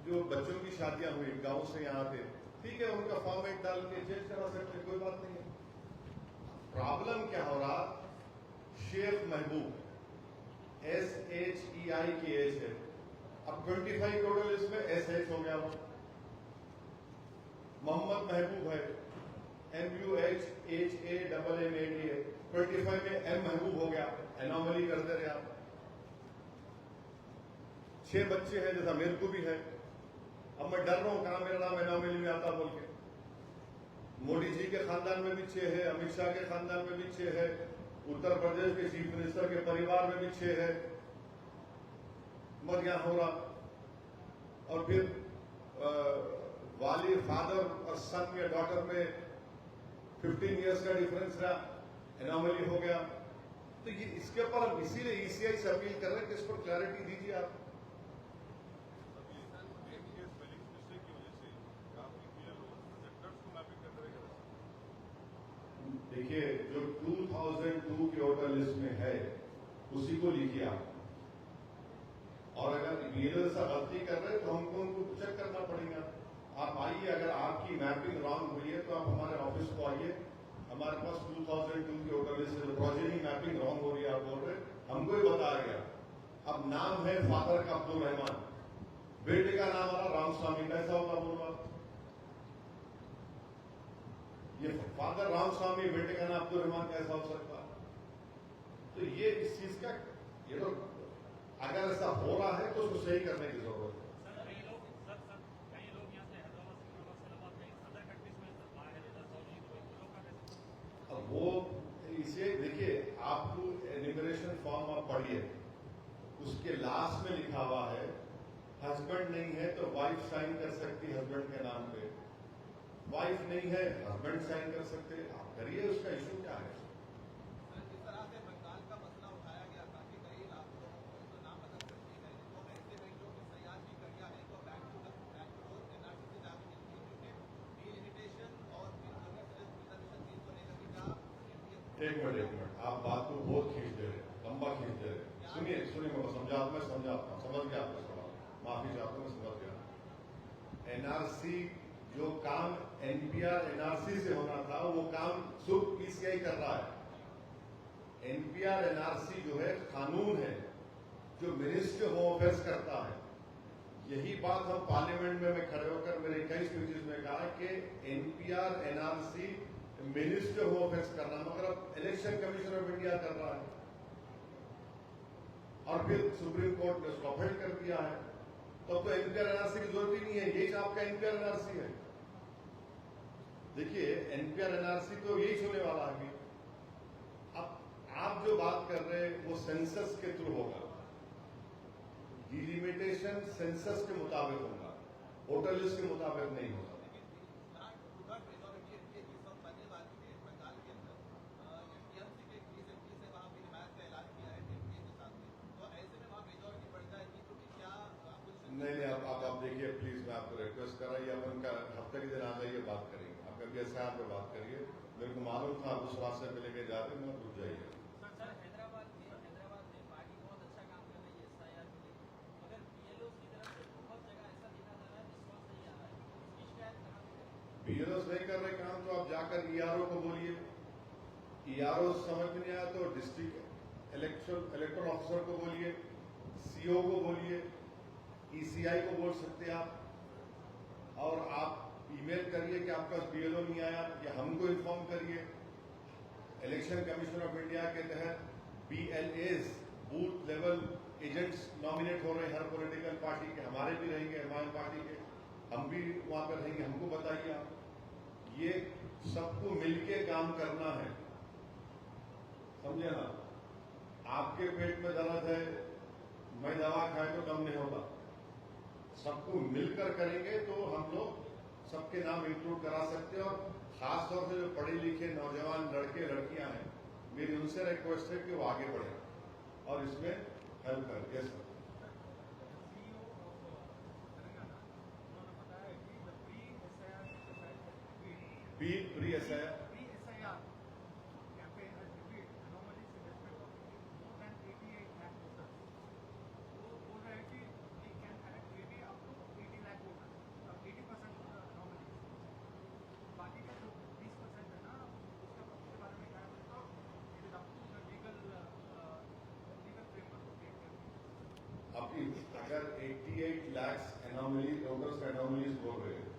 जो बच्चों की शादियां हुई गांव से यहाँ थे, ठीक है, उनका फॉर्म 8 डाल के चेंज करा सकते, कोई बात नहीं है। प्रॉब्लम क्या हो रहा? शेख महबूब SHEI की एज है, अब 25 टोटल इसमें SH हो गया। मोहम्मद महबूब है, MUHHAMMAD है, 25 में M महबूब हो गया। एनॉमली कर दे रहे आप। 6 बच्चे हैं, जैसा मेरे को भी है। अब मैं डर रहा हूं कहा मेरा नाम एनॉमली में आता बोल के। मोदी जी के खानदान में भी 6 है, अमित शाह के खानदान में भी 6 है, उत्तर प्रदेश के चीफ मिनिस्टर के परिवार में भी 6 है, मगर यहां हो रहा। और फिर वाली फादर और सन या डॉटर में 15 इयर्स का डिफरेंस रहा, एनॉमली हो गया। तो ये इसके ऊपर हम इसीलिए ईसीआई से अपील कर रहे हैं कि इस पर क्लैरिटी दीजिए आप। देखिए, जो 2002 के वोटर लिस्ट में है उसी को लिखिए आप। और अगर ये सा गलती कर रहे हैं तो हमको उनको चेक करना पड़ेगा। आप आइए, अगर आपकी मैपिंग रॉन्ग हुई है तो आप हमारे ऑफिस को आइए, हमारे पास 2002 के वोटर लिस्ट से प्रोजेनी मैपिंग रॉन्ग हो रही है, आप बोल रहे, हमको ही बताया गया। अब नाम है फादर का अब्दुल रहमान, बेटे का नाम आ रामस्वामी, कैसा होगा बोलवा? ये फादर रामस्वामी, बेटे का नाम अब्दुल रहमान कैसा हो सकता? तो ये इस चीज का, ये तो अगर ऐसा हो रहा है तो उसको सही करने की जरूरत है। कई लोग यहाँ से हैदराबाद सिकंदराबाद से इलाहाबाद कहीं अदर कंट्रीज में बाहर है, इधर सऊदी कोई लोग का कैसे? अब वो इसे देखिए, आप एनिमरेशन फॉर्म आप पढ़िए, उसके लास्ट में लिखा हुआ है हस्बैंड नहीं है तो वाइफ साइन कर सकती है हस्बैंड के नाम पे, वाइफ नहीं है हस्बैंड साइन कर सकते। आप करिए, उसका इशू क्या है? जिस तरह से बंगाल का मसला उठाया गया था कि कई लाख लोगों को तो नाम बदल सकती है, तो ऐसे में जो सयार की करिया है तो बैक टू एनआरसी से जाके मिलती है, क्योंकि डिलिमिटेशन और रिजर्वेशन चीज को लेकर के क्या एक मिनट, आप बात को बहुत खींच दे रहे, लंबा खींच दे रहे। सुनिए, मैं समझाता हूँ, समझ गया आपका सवाल, माफी चाहता हूँ, मैं समझ गया। एनआरसी जो काम एनपीआर एनआरसी से होना था, वो काम सुख पीसीआई कर रहा है। एनपीआर एनआरसी जो है कानून है जो मिनिस्ट्री ऑफ होम अफेयर्स करता है। यही बात हम पार्लियामेंट में मैं खड़े होकर मेरे कई स्पीचेस में कहा कि NPR NRC ministry of home affairs करना, मगर अब इलेक्शन कमीशन ऑफ इंडिया कर रहा है और फिर सुप्रीम कोर्ट ने उसको अपील कर दिया है। तब तो एनपीआर एनआरसी की जरूरत ही नहीं है, यही आपका एनपीआर एनआरसी है। देखिए, एनपीआर एनआरसी तो यही होने वाला है। अब आप जो बात कर रहे हैं वो सेंसस के थ्रू होगा, डिलिमिटेशन सेंसस के मुताबिक होगा, वोटर लिस्ट के मुताबिक नहीं होगा। बंगाल के अंदर टीएमसी के टीएमसी से वहां भी हिमायत का ऐलान किया है टीएमसी के साथ में, तो ऐसे में वहां मेजोरिटी बढ़ जाएगी, तो क्या नहीं, आप देखिए प्लीज, मैं आपको रिक्वेस्ट कर रहा हूँ, अपन का हफ्ते के दिन आ जाइए, बात करेंगे। आप कभी ऐसा पे बात करिए, मेरे को मालूम था आप उस रास्ते पे लेके जा रहे, मैं रुक जाइए। सर, हैदराबाद में पार्टी बहुत अच्छा काम कर रही है एसआईआर को लेकर, मगर बीएलओ की तरफ से बहुत जगह ऐसा देखा जा रहा है रिस्पॉन्स नहीं आ रहा है, इसकी शिकायत कहाँ से? बीएलओ नहीं कर रहे काम तो आप जाकर ईआरओ को बोलिए, ईआरओ समझ में नहीं आया तो डिस्ट्रिक्ट इलेक्टोरल ऑफिसर को बोलिए, सीओ को बोलिए, ईसीआई को बोल सकते हैं आप, और आप ईमेल करिए कि आपका बीएलओ नहीं आया, या हमको इन्फॉर्म करिए। इलेक्शन कमीशन ऑफ इंडिया के तहत BLS booth level agents nominate हो रहे हैं हर पॉलिटिकल पार्टी के, हमारे भी रहेंगे, हमारी पार्टी के, हम भी वहां पर रहेंगे, हमको बताइए आप। ये सबको मिलके काम करना है, समझे ना? आपके पेट में दर्द है, मैं दवा खाए तो कम नहीं होगा, सबको मिलकर करेंगे तो हम लोग सबके नाम इंक्लूड करा सकते हैं। और खासतौर से जो पढ़े लिखे नौजवान लड़के लड़कियां हैं, मेरी उनसे रिक्वेस्ट है कि वो आगे बढ़े और इसमें हेल्प करें। Yes sir. CEO of Telangana, उन्होंने बताया कि the pre-SIR campaign has revealed anomalies in respect of more than 88 lakh voters. वो बोल रहे हैं कि we can correct maybe up to 80 lakh voters, अब 80% of the anomalies, बाकी का जो 20% है ना, उसके बारे में क्या है तो it is up to the legal framework of the campaign. अब अगर 88 लाख एनोमलीज वोटर्स एनोमलीज बोल रहे हैं,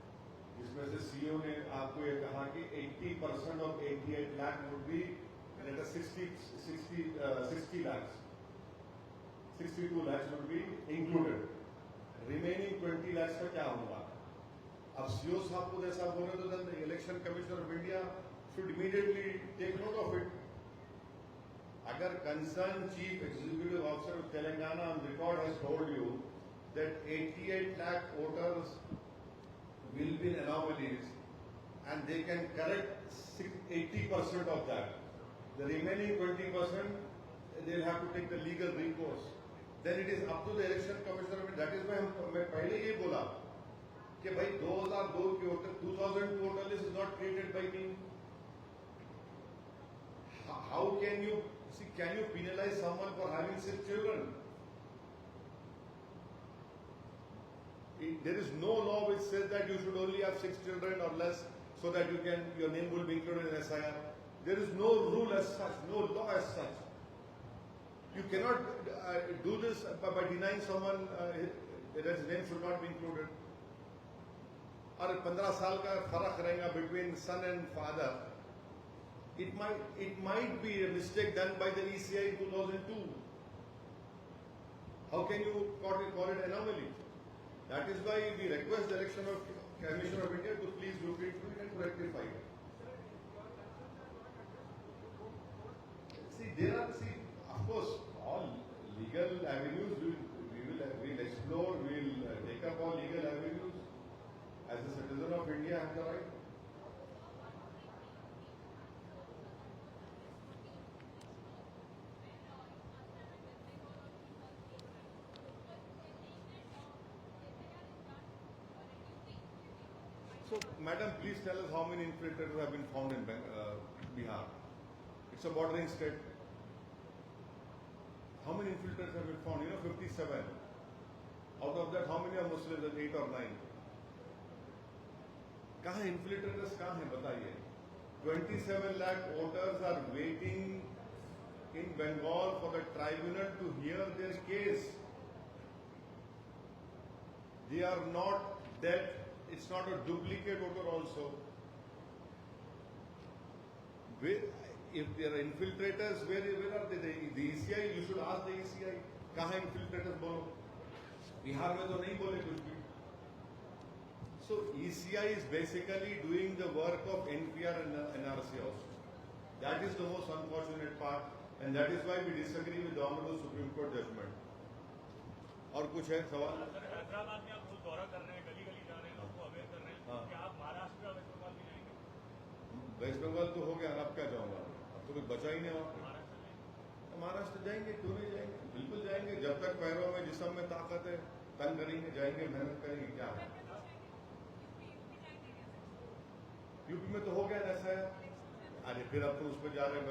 जिसमें से सीओ ने आपको ये कहा कि 80% of 88 lakh would be 60 lakhs, 62 lakhs would be included, remaining 20 lakhs का क्या होगा? अब सीओ साहब को जैसा बोल रहे तो the election commission of India should immediately take note of it. अगर concern chief executive officer of Telangana on record has told you that 88 lakh voters will be in anomalies and they can correct 80% of that. The remaining 20%, they'll have to take the legal recourse. Then it is up to the election commissioner. That is why मैं पहले ये बोला कि भाई 2002 के voter 2002 voter list is not created by me. How can you see? Can you penalize someone for having 6 children? There is no law which says that you should only have 6 children or less so that your name will be included in SIR. There is no rule as such, no law as such. You cannot do this by denying someone that his name should not be included. और 15 साल का फर्क रहेगा between son and father. It might be a mistake done by the ECI in 2002. How can you call it anomaly? That is why we request the election of Commission of India to please look into it and to rectify it. Of course, all legal avenues we will explore, we will take up all legal avenues. As a citizen of India, I have the right. So, madam, please tell us how many infiltrators have been found in Bihar. It's a bordering state. How many infiltrators have been found? 57. Out of that, how many are Muslims? 8 or 9. कहाँ infiltrators कहाँ हैं बताइए? 27 lakh voters are waiting in Bengal for the tribunal to hear their case. They are not dead. It's not a duplicate voter also. If there are infiltrators, where are they? The ECI, you should ask the ECI. कहाँ infiltrators बोलो? बिहार में तो नहीं बोले कुछ भी. So ECI is basically doing the work of NPR and NRC also. That is the most unfortunate part, and that is why we disagree with the Honorable Supreme Court judgment. और कुछ है सवाल? हैदराबाद में आप रोज दौरा कर रहे हैं, गली गली जा रहे हैं, लोगों को अवेयर कर रहे हैं. क्या आप महाराष्ट्र और वेस्ट बंगाल भी जाएंगे? वेस्ट बंगाल तो हो गया, अब क्या जाऊंगा? अब तो कुछ बचा ही नहीं वहाँ. महाराष्ट्र जाएंगे, क्यों नहीं जाएंगे? बिल्कुल जाएंगे. जब तक पैरों में जिस्म में ताकत है, तंग करेंगे, जाएंगे, मेहनत करेंगे. क्या है? यूपी में तो हो गया ऐसा है. अरे फिर अब तो उस पर जा रहे हैं.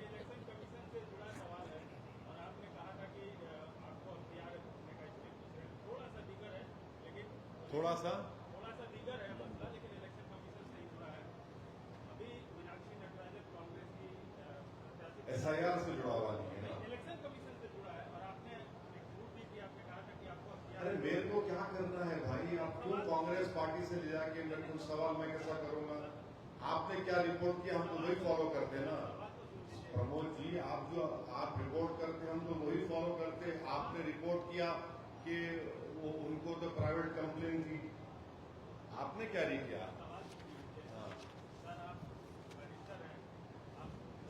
इलेक्शन कमीशन से जुड़ा सवाल है, और आपने कहा था कि आपको अख्तियार रखने का, इसमें थोड़ा सा दिगर है, लेकिन थोड़ा सा दिगर है मसला, लेकिन इलेक्शन कमीशन से ही जुड़ा है. अभी मीनाक्षी नटराजन कांग्रेस की SIR से जुड़ा हुआ नहीं है ना. इलेक्शन कमीशन से जुड़ा है, और आपने एक झूठ भी किया. आपने कहा था कि आपको अरे मेरे को क्या करना है भाई? आप क्यों कांग्रेस पार्टी से ले जाके मेरे को सवाल मैं कैसा करूंगा? आपने क्या रिपोर्ट किया, हम तो वही फॉलो करते हैं ना. प्रमोद जी, आप रिपोर्ट करते, हम तो वही फॉलो करते. आपने रिपोर्ट किया कि वो उनको तो प्राइवेट कंप्लेन थी. आपने क्या नहीं किया?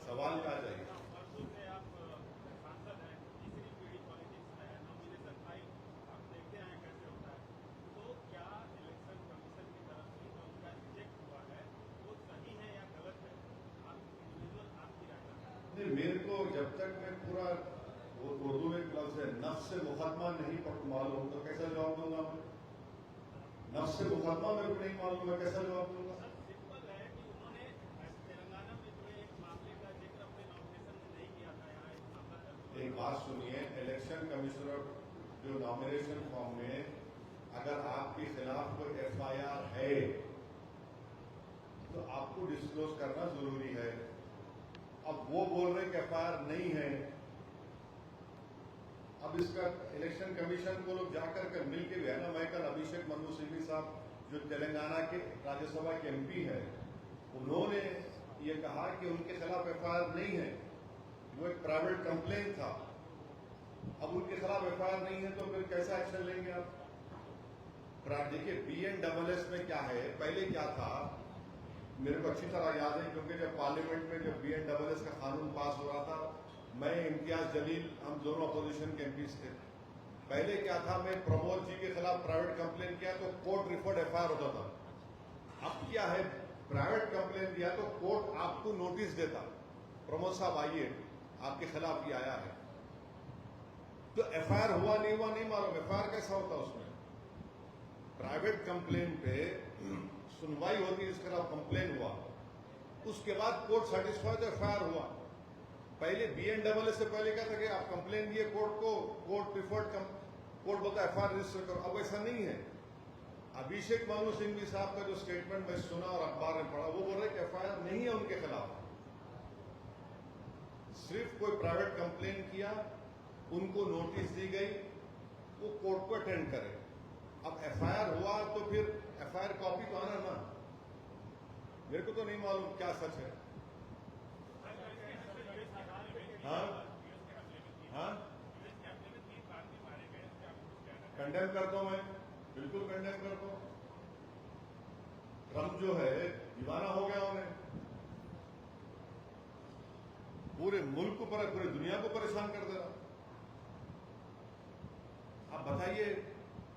सवाल क्या चाहिए? वर्षों से आप सांसद हैं, तीसरी पीढ़ी पॉलिटिक्स में है, नॉमिनेशन फाइल आप देखते हैं कैसे होता है. तो क्या इलेक्शन कमीशन की तरफ से जो उनका रिजेक्ट हुआ है वो सही है या गलत है? आप इंडिविजुअल आपकी राय है. मेरे को जब तक मैं पूरा उर्दू में लफ्ज है नफ्स से मुकदमा नहीं मालूम तो कैसा जवाब दूंगा मैं? नफ्स से मुकदमा मेरे को नहीं मालूम, मैं कैसा जवाब दूंगा? सिंपल है कि उन्होंने तेलंगाना में जो एक मामले का जिक्र अपने नॉमिनेशन में नहीं किया था, यहाँ एक मामला दर्ज. एक बात सुनिए, इलेक्शन कमिश्नर जो नॉमिनेशन फॉर्म में अगर आपके खिलाफ कोई FIR है तो आपको डिस्क्लोज करना जरूरी है. अब वो बोल रहे कि FIR नहीं है. अब इसका इलेक्शन कमीशन को लोग जाकर के मिल के है ना. मैं कल अभिषेक मनु सिंघवी साहब जो तेलंगाना के राज्यसभा के MP है, उन्होंने ये कहा कि उनके खिलाफ FIR नहीं है, वो एक प्राइवेट कंप्लेन था. अब उनके खिलाफ FIR नहीं है तो फिर कैसा एक्शन लेंगे आप? देखिए BNSS में क्या है, पहले क्या था मेरे को अच्छी तरह याद है, क्योंकि जब पार्लियामेंट में जब BNSS का कानून पास हो रहा था, मैं इम्तियाज जलील, हम दोनों अपोजिशन के MPs थे. पहले क्या था, मैं प्रमोद जी के खिलाफ प्राइवेट कंप्लेन किया तो कोर्ट रिफर्ड FIR होता था. अब क्या है, प्राइवेट कंप्लेन दिया तो कोर्ट आपको नोटिस देता, प्रमोद साहब आइए, आपके खिलाफ ये आया है. तो FIR हुआ नहीं मालूम. FIR कैसा होता उसमें? प्राइवेट कंप्लेन पे सुनवाई होती है, इसके खिलाफ कंप्लेन हुआ, उसके बाद कोर्ट सेटिस्फाई तो FIR हुआ. पहले BNSS से पहले क्या था कि आप कंप्लेन दिए कोर्ट को, कोर्ट प्रिफर्ड, कोर्ट बोलता FIR रजिस्टर करो. अब ऐसा नहीं है. अभिषेक मनु सिंघवी साहब का जो स्टेटमेंट मैं सुना और अखबार में पढ़ा, वो बोल रहे कि एफआईआर नहीं है उनके खिलाफ, सिर्फ कोई प्राइवेट कंप्लेन किया, उनको नोटिस दी गई, वो कोर्ट को अटेंड करे। अब एफआईआर हुआ तो फिर एफआईआर कॉपी तो आना ना, मेरे को तो नहीं मालूम क्या सच है। हाँ हाँ, कंडेम करता हूं मैं, बिल्कुल कंडेम करता हूं। ट्रम्प जो है दीवाना हो गया, उन्हें पूरे मुल्क को पूरी दुनिया को परेशान कर दे रहा। आप बताइए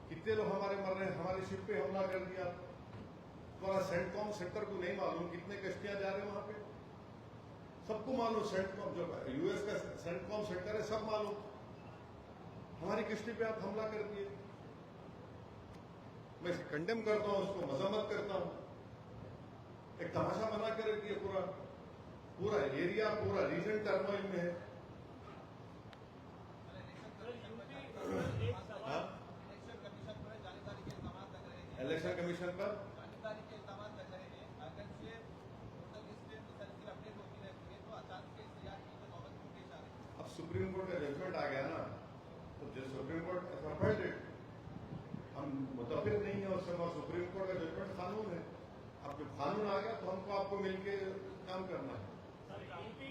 कितने लोग हमारे मर रहे हैं, हमारी शिप पे हमला कर दिया। तुम्हारा सेंटकॉम सेक्टर को नहीं मालूम कितने कश्तियां जा रहे हैं वहां पे? सबको मालूम, सेंटकॉम जो यूएस का सेंटकॉम सेक्टर है सब मालूम। हमारी किश्ती पे आप हमला कर दिए। मैं इसे कंडेम करता हूं, उसको मजम्मत करता हूं। एक तमाशा बना कर रखी है, पूरा एरिया, पूरा रीजन टर्मोइल में है। इलेक्शन कमीशन पर जानकारी के इल्जाम लग रहे हैं। इलेक्शन कमीशन पर जानकारी के इल्जाम लग रहे हैं। अगर से वोटर लिस्ट में मुसलसल अपडेट होती रहती है तो अचानक से तैयार की तो नौबत को पेश आ रही है। अब सुप्रीम कोर्ट का जजमेंट आ गया ना, तो जो सुप्रीम कोर्ट सफाइड इट, हम मुतफिक नहीं है उससे, और सुप्रीम कोर्ट का जजमेंट कानून है। अब जब कानून आ गया तो हमको आपको मिलके काम करना है। यूपी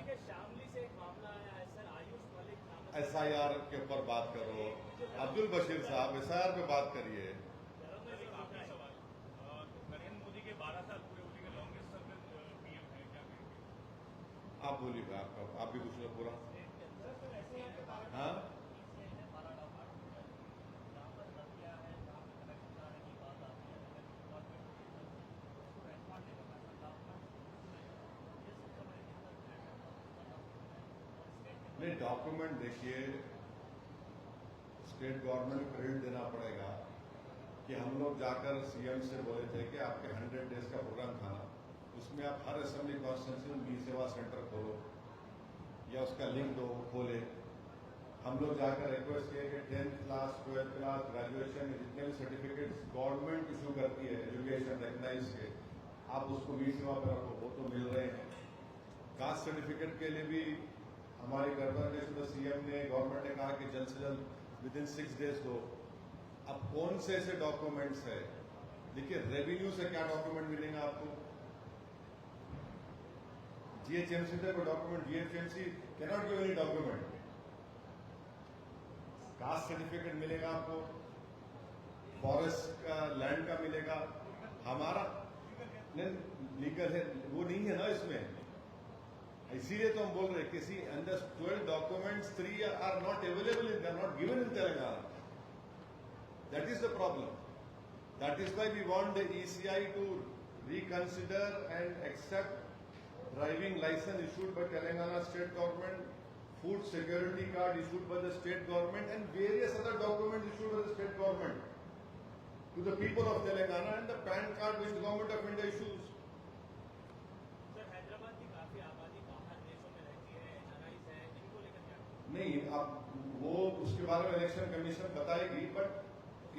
के शामली से एक मामला आया है सर, आयुष मलिक नाम एसआईआर के ऊपर बात करो, अब्दुल बशीर साहब एसआईआर पे बात करिए। नरेंद्र मोदी के 12 साल पूरे होने के लॉन्गेस्ट सर्विस पीएम है, क्या कहेंगे? आप बोलिए, आप भी कुछ लोग पूरा। हाँ, नहीं डॉक्यूमेंट देखिए, स्टेट गवर्नमेंट को क्रेडिट देना पड़ेगा कि हम लोग जाकर सीएम से बोले थे कि आपके 100 डेज का प्रोग्राम था ना, उसमें आप हर असेंबली कॉन्स्टिट्यूंसी में ई सेवा सेंटर खोलो या उसका लिंक दो, खोले। हम लोग जाकर रिक्वेस्ट किए कि 10th class 12th class graduation में जितने भी सर्टिफिकेट्स गवर्नमेंट इशू करती है एजुकेशन रिकग्नाइज के, आप उसको ई सेवा पर रखो, वो तो मिल रहे हैं। कास्ट सर्टिफिकेट के लिए भी हमारी गवर्नमेंट सीएम ने, गवर्नमेंट ने कहा कि जल्द से जल्द विदिन 6 डेज दो। अब कौन से ऐसे डॉक्यूमेंट्स है? देखिए, रेवेन्यू से क्या डॉक्यूमेंट मिलेगा आपको? जीएचएमसी से कोई document, GHMC cannot give any document. Caste certificate मिलेगा आपको, फॉरेस्ट का, लैंड का मिलेगा। हमारा लीगल है, वो नहीं है ना इसमें, इसीलिए तो हम बोल रहे हैं किसी under 12 documents 3 are not available in, they are not given in Telangana. That is the problem. That is why we want the ECI to reconsider and accept driving licence issued by Telangana state government, food security card issued by the state government and various other documents issued by the state government to the people of Telangana, and the PAN card which the government of India issues. Sir, Hyderabad की काफी आबादी बाहर देशों में रहती है, एनआरआईज है, इनको लेकर क्या? नहीं, अब वो उसके बारे में इलेक्शन कमीशन बताएगी, बट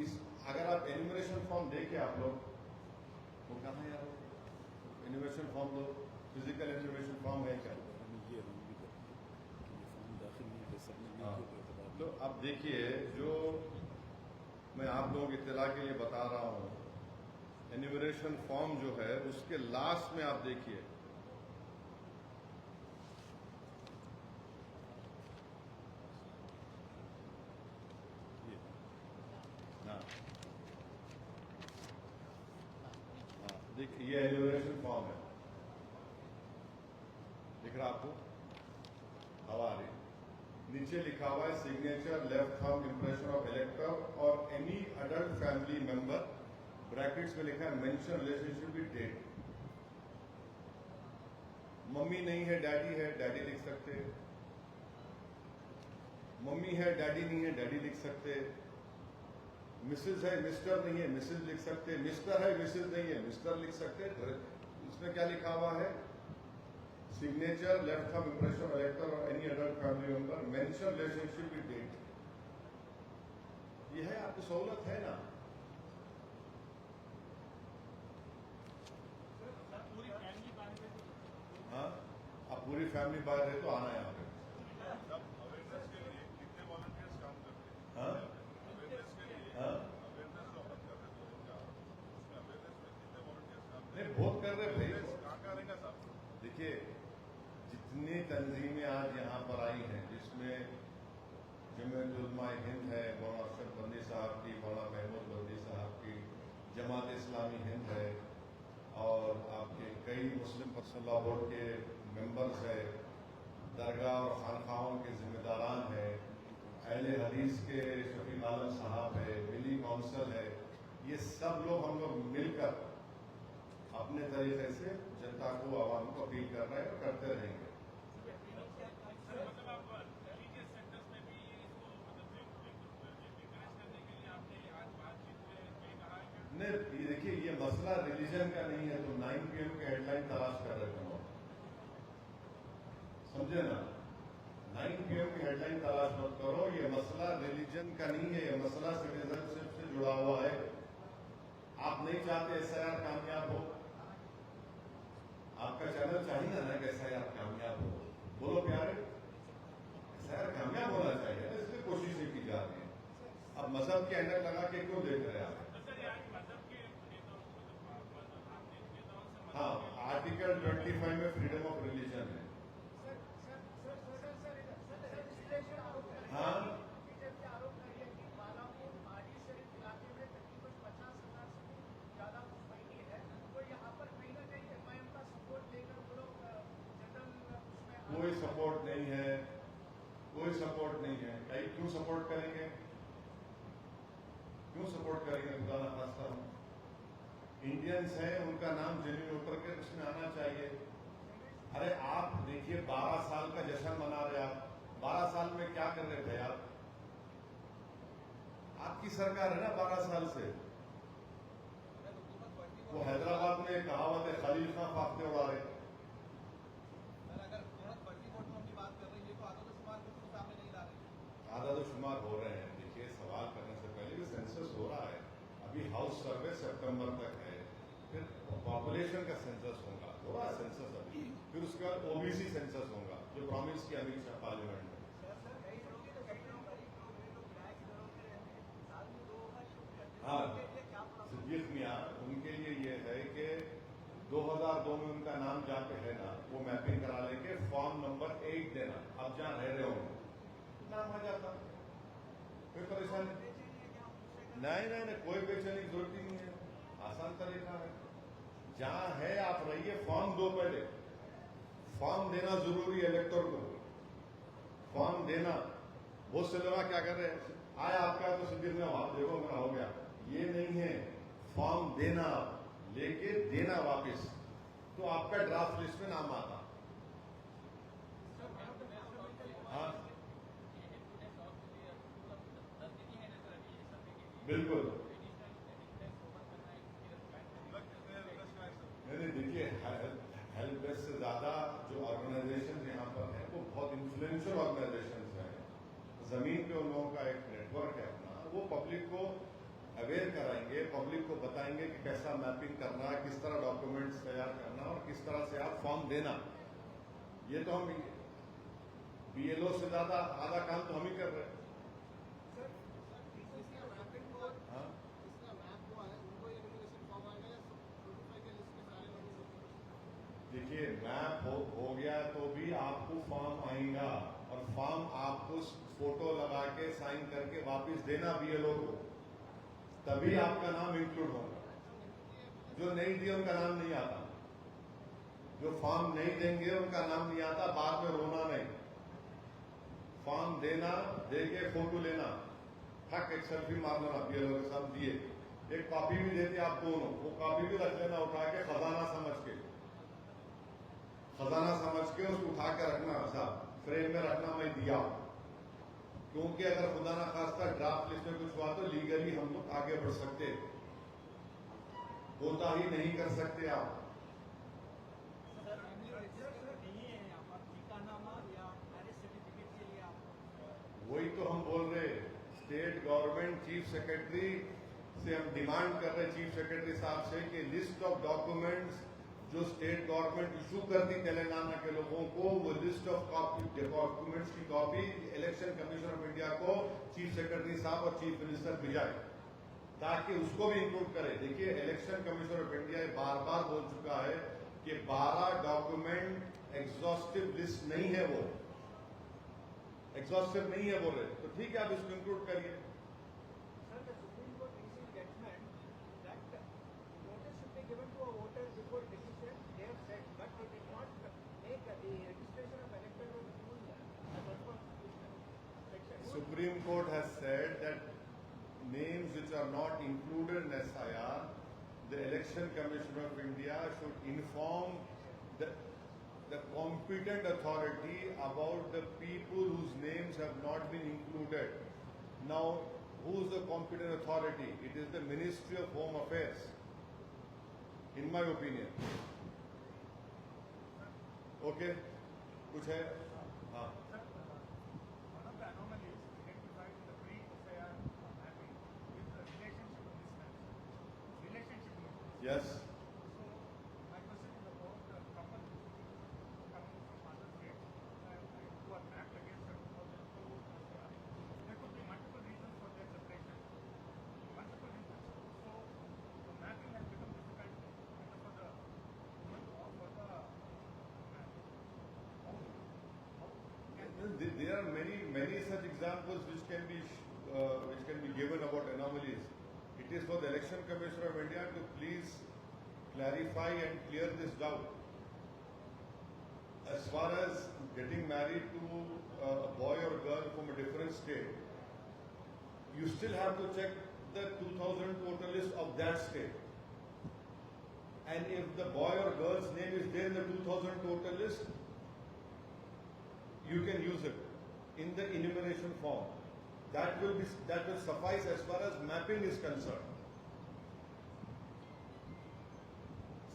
इस अगर आप एन्यूमरेशन फॉर्म देखे आप लोग, वो कहाँ है यार? एन्यूमरेशन फॉर्म दो, फिजिकल एन्यूमरेशन फॉर्म है क्या? तो अब देखिए, जो मैं आप लोगों की इत्तला के लिए बता रहा हूं, एन्यूमरेशन फॉर्म जो है उसके लास्ट में आप देखिए, हाँ देखिए, ये एन्यूमरेशन फॉर्म है, दिख रहा आपको? हवा आ रही, नीचे लिखा हुआ है signature, left thumb impression of elector और any adult family member, brackets में लिखा है mention relationship with date. Mummy नहीं है, डैडी है, डैडी लिख सकते। मम्मी है, डैडी नहीं है, डैडी लिख सकते। मिसेज है, मिस्टर नहीं है, मिसेज लिख सकते। मिस्टर है, मिसेज नहीं है, मिस्टर लिख सकते। इसमें क्या लिखा हुआ है? Signature, left thumb impression of elector और any adult family member, mention relationship with date. ये है, आपको सहूलत है ना? पूरी फैमिली बाहर है तो आना यहाँ पे। अवेयरनेस के लिए कितने वॉलंटियर्स काम करते हैं? हाँ? अवेयरनेस के लिए हाँ? अवेयरनेस जो अपन कर रहे हैं 2 दिन का, उसमें अवेयरनेस में कितने वॉलंटियर्स काम नहीं, बहुत कर रहे भाई। कहाँ रहेगा साहब? देखिए, जितनी तंजीमें आज यहाँ पर आई हैं, जिसमें जमीयत उलमा हिंद है, मौलाना अशरफ बंदी साहब की, मौलाना महमूद बंदी साहब की, जमात इस्लामी हिंद है, और आपके कई मुस्लिम पर्सनल लॉ बोर्ड के मेंबर्स है, दरगाह और खानखाहों के जिम्मेदारान है, अहले हदीस के शफीक आलम साहब है, मिली काउंसिल है, ये सब लोग हम लोग मिलकर अपने तरीके से जनता को, आवाम को अपील कर रहे हैं और करते रहेंगे। सर मतलब आप रिलीजियस सेंटर्स में भी इसको मतलब इंकरेज करने के लिए आपने आज बातचीत में कहा है कि नहीं, ये देखिए, ये मसला रिलीजन का नहीं है। तो 9 PM के हेडलाइन तलाश कर रहे थे, समझे ना? 9 PM की हेडलाइन तलाश मत करो। ये मसला रिलीजन का नहीं है, ये मसला सिटीजनशिप से जुड़ा हुआ है। आप नहीं चाहते SIR कामयाब हो, आपका चैनल चाहिए ना कि SIR कामयाब हो। बोलो प्यारे, SIR कामयाब होना चाहिए, इसलिए कोशिशें की जा रही है। अब मजहब के एंडर लगा के क्यों देख रहे हैं आप? तो सर आज मजहब के नेताओं मतलब आपने नेताओं से हाँ, आर्टिकल 25 में फ्रीडम ऑफ रिलीजन है। हाँ, बीजेपी आरोप कर रही है कि बालापुर पहाड़ी शरीफ इलाके में तकरीबन 50,000 से ज्यादा मुस्लिम है, तो यहाँ पर कहीं ना कहीं MIM का सपोर्ट लेकर वो लोग जनरल उसमें कोई सपोर्ट नहीं है, कोई सपोर्ट नहीं है। कहीं क्यों सपोर्ट करेंगे? क्यों सपोर्ट करेंगे? खुदा ना खास्ता हम इंडियंस हैं, उनका नाम जमीन उतर के उसमें आना चाहिए। अरे आप देखिए, 12 साल का जश्न मना रहे आप। 12 साल में क्या कर रहे थे आप? आपकी सरकार है ना 12 साल से। वो हैदराबाद में कहावत है, खलील खां फाख्ते उड़ा रहे। सर अगर हुकूमत बढ़ती वोटों की बात कर रही है तो आदमशुमार को क्यों सामने नहीं ला रही? आदमशुमार हो रहे हैं। देखिए, सवाल करने से पहले भी सेंसस हो रहा है। अभी हाउस सर्वे सितंबर तक है, फिर पॉपुलेशन का सेंसस होगा, थोड़ा सेंसस अभी, फिर उसके बाद OBC सेंसस होगा, जो प्रॉमिस किया अमित शाह पार्लियामेंट में। हाँ, सिद्दीक मियां, उनके लिए ये है कि 2002 में उनका नाम जहाँ पे है ना, वो मैपिंग करा लेके फॉर्म नंबर 8 देना। अब जहाँ रह रहे होंगे नाम आ जाता, कोई परेशानी नहीं, कोई बेचैनी की जरूरत ही नहीं है। आसान तरीका है, जहां है आप रहिए। फॉर्म दो, पहले फॉर्म देना जरूरी है इलेक्टर को, फॉर्म देना। बहुत से लोग क्या कर रहे हैं, आया आपका तो सिद्दीक में आप देखो मेरा हो गया। ये नहीं है, फॉर्म देना, लेके देना वापस, तो आपका ड्राफ्ट लिस्ट में नाम आता। हाँ बिल्कुल। नहीं, देखिए, हेल्प डेस्क से ज्यादा जो ऑर्गेनाइजेशन यहाँ पर है वो बहुत इन्फ्लुएंशियल ऑर्गेनाइजेशन हैं। जमीन पे उन लोगों का एक नेटवर्क है अपना, वो पब्लिक को अवेयर कराएंगे, पब्लिक को बताएंगे कि कैसा मैपिंग करना, किस तरह डॉक्यूमेंट्स तैयार करना और किस तरह से आप फॉर्म देना। ये तो हम BLO से ज्यादा आधा काम तो हम ही कर रहे हैं। हाँ, देखिए, मैप हो गया तो भी आपको फॉर्म आएगा, और फॉर्म आपको फोटो लगा के साइन करके वापस देना BLO को, तभी आपका नाम इंक्लूड होगा। जो नहीं दिए उनका नाम नहीं आता, जो फॉर्म नहीं देंगे उनका नाम नहीं आता। बाद में रोना नहीं, फॉर्म देना, देके फोटो लेना, ठक एक सेल्फी मार लेना, BLO के साथ दिए, एक कॉपी भी देते आप दोनों, वो कॉपी भी रख लेना उठा के, खजाना समझ के उसको उठा के रखना, साहब फ्रेम में रखना, मैं दिया। क्योंकि अगर खुदा ना खास्ता ड्राफ्ट लिस्ट में कुछ हुआ तो लीगली हम लोग आगे बढ़ सकते, होता ही नहीं कर सकते आप। वही तो हम बोल रहे, स्टेट गवर्नमेंट चीफ सेक्रेटरी से हम डिमांड कर रहे, चीफ सेक्रेटरी साहब से, कि लिस्ट ऑफ डॉक्यूमेंट्स जो स्टेट गवर्नमेंट इशू करती तेलंगाना के लोगों को वो लिस्ट ऑफ कॉपी डॉक्यूमेंट्स की copy election commission of India को चीफ सेक्रेटरी साहब और चीफ मिनिस्टर भिजाए ताकि उसको भी इंक्लूड करे। देखिए इलेक्शन कमीशन ऑफ इंडिया बार बार बोल चुका है कि 12 डॉक्यूमेंट एग्जॉस्टिव लिस्ट नहीं है, वो एग्जॉस्टिव नहीं है बोल रहे, तो ठीक है आप इसको इंक्लूड करिए। Sir, the Supreme Court recent judgment that notice should be given to a voter before decision, they have said, but it did not make the registration of electoral roll as per constitution. Section Supreme Court has said that names which are not included in SIR, the Election Commission of India should inform the competent authority about the people whose names have not been included. Now, who is the competent authority? It is the Ministry of Home Affairs, in my opinion. Okay? कुछ है? हाँ. Sir, one of the anomalies identified in the pre-SIR mapping is the relationship mismatch. Relationship mismatch. Yes. So, my question is about the couple coming from other states who are mapped against the 2002 SIR. There could be multiple reasons for their separation. Multiple reasons. So, the mapping has become difficult for the There are many such examples which can be given about anomalies. It is for the Election Commission of India to please clarify and clear this doubt. As far as getting married to a boy or girl from a different state, you still have to check the 2000 voter list of that state. And if the boy or girl's name is there in the 2000 voter list, you can use it in the enumeration form. That will suffice as far as mapping is concerned.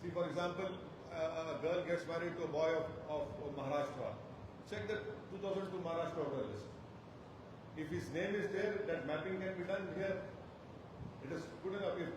See, for example, a girl gets married to a boy of Maharashtra. Check the 2002 Maharashtra voter list. If his name is there, that mapping can be done here. It is good enough. If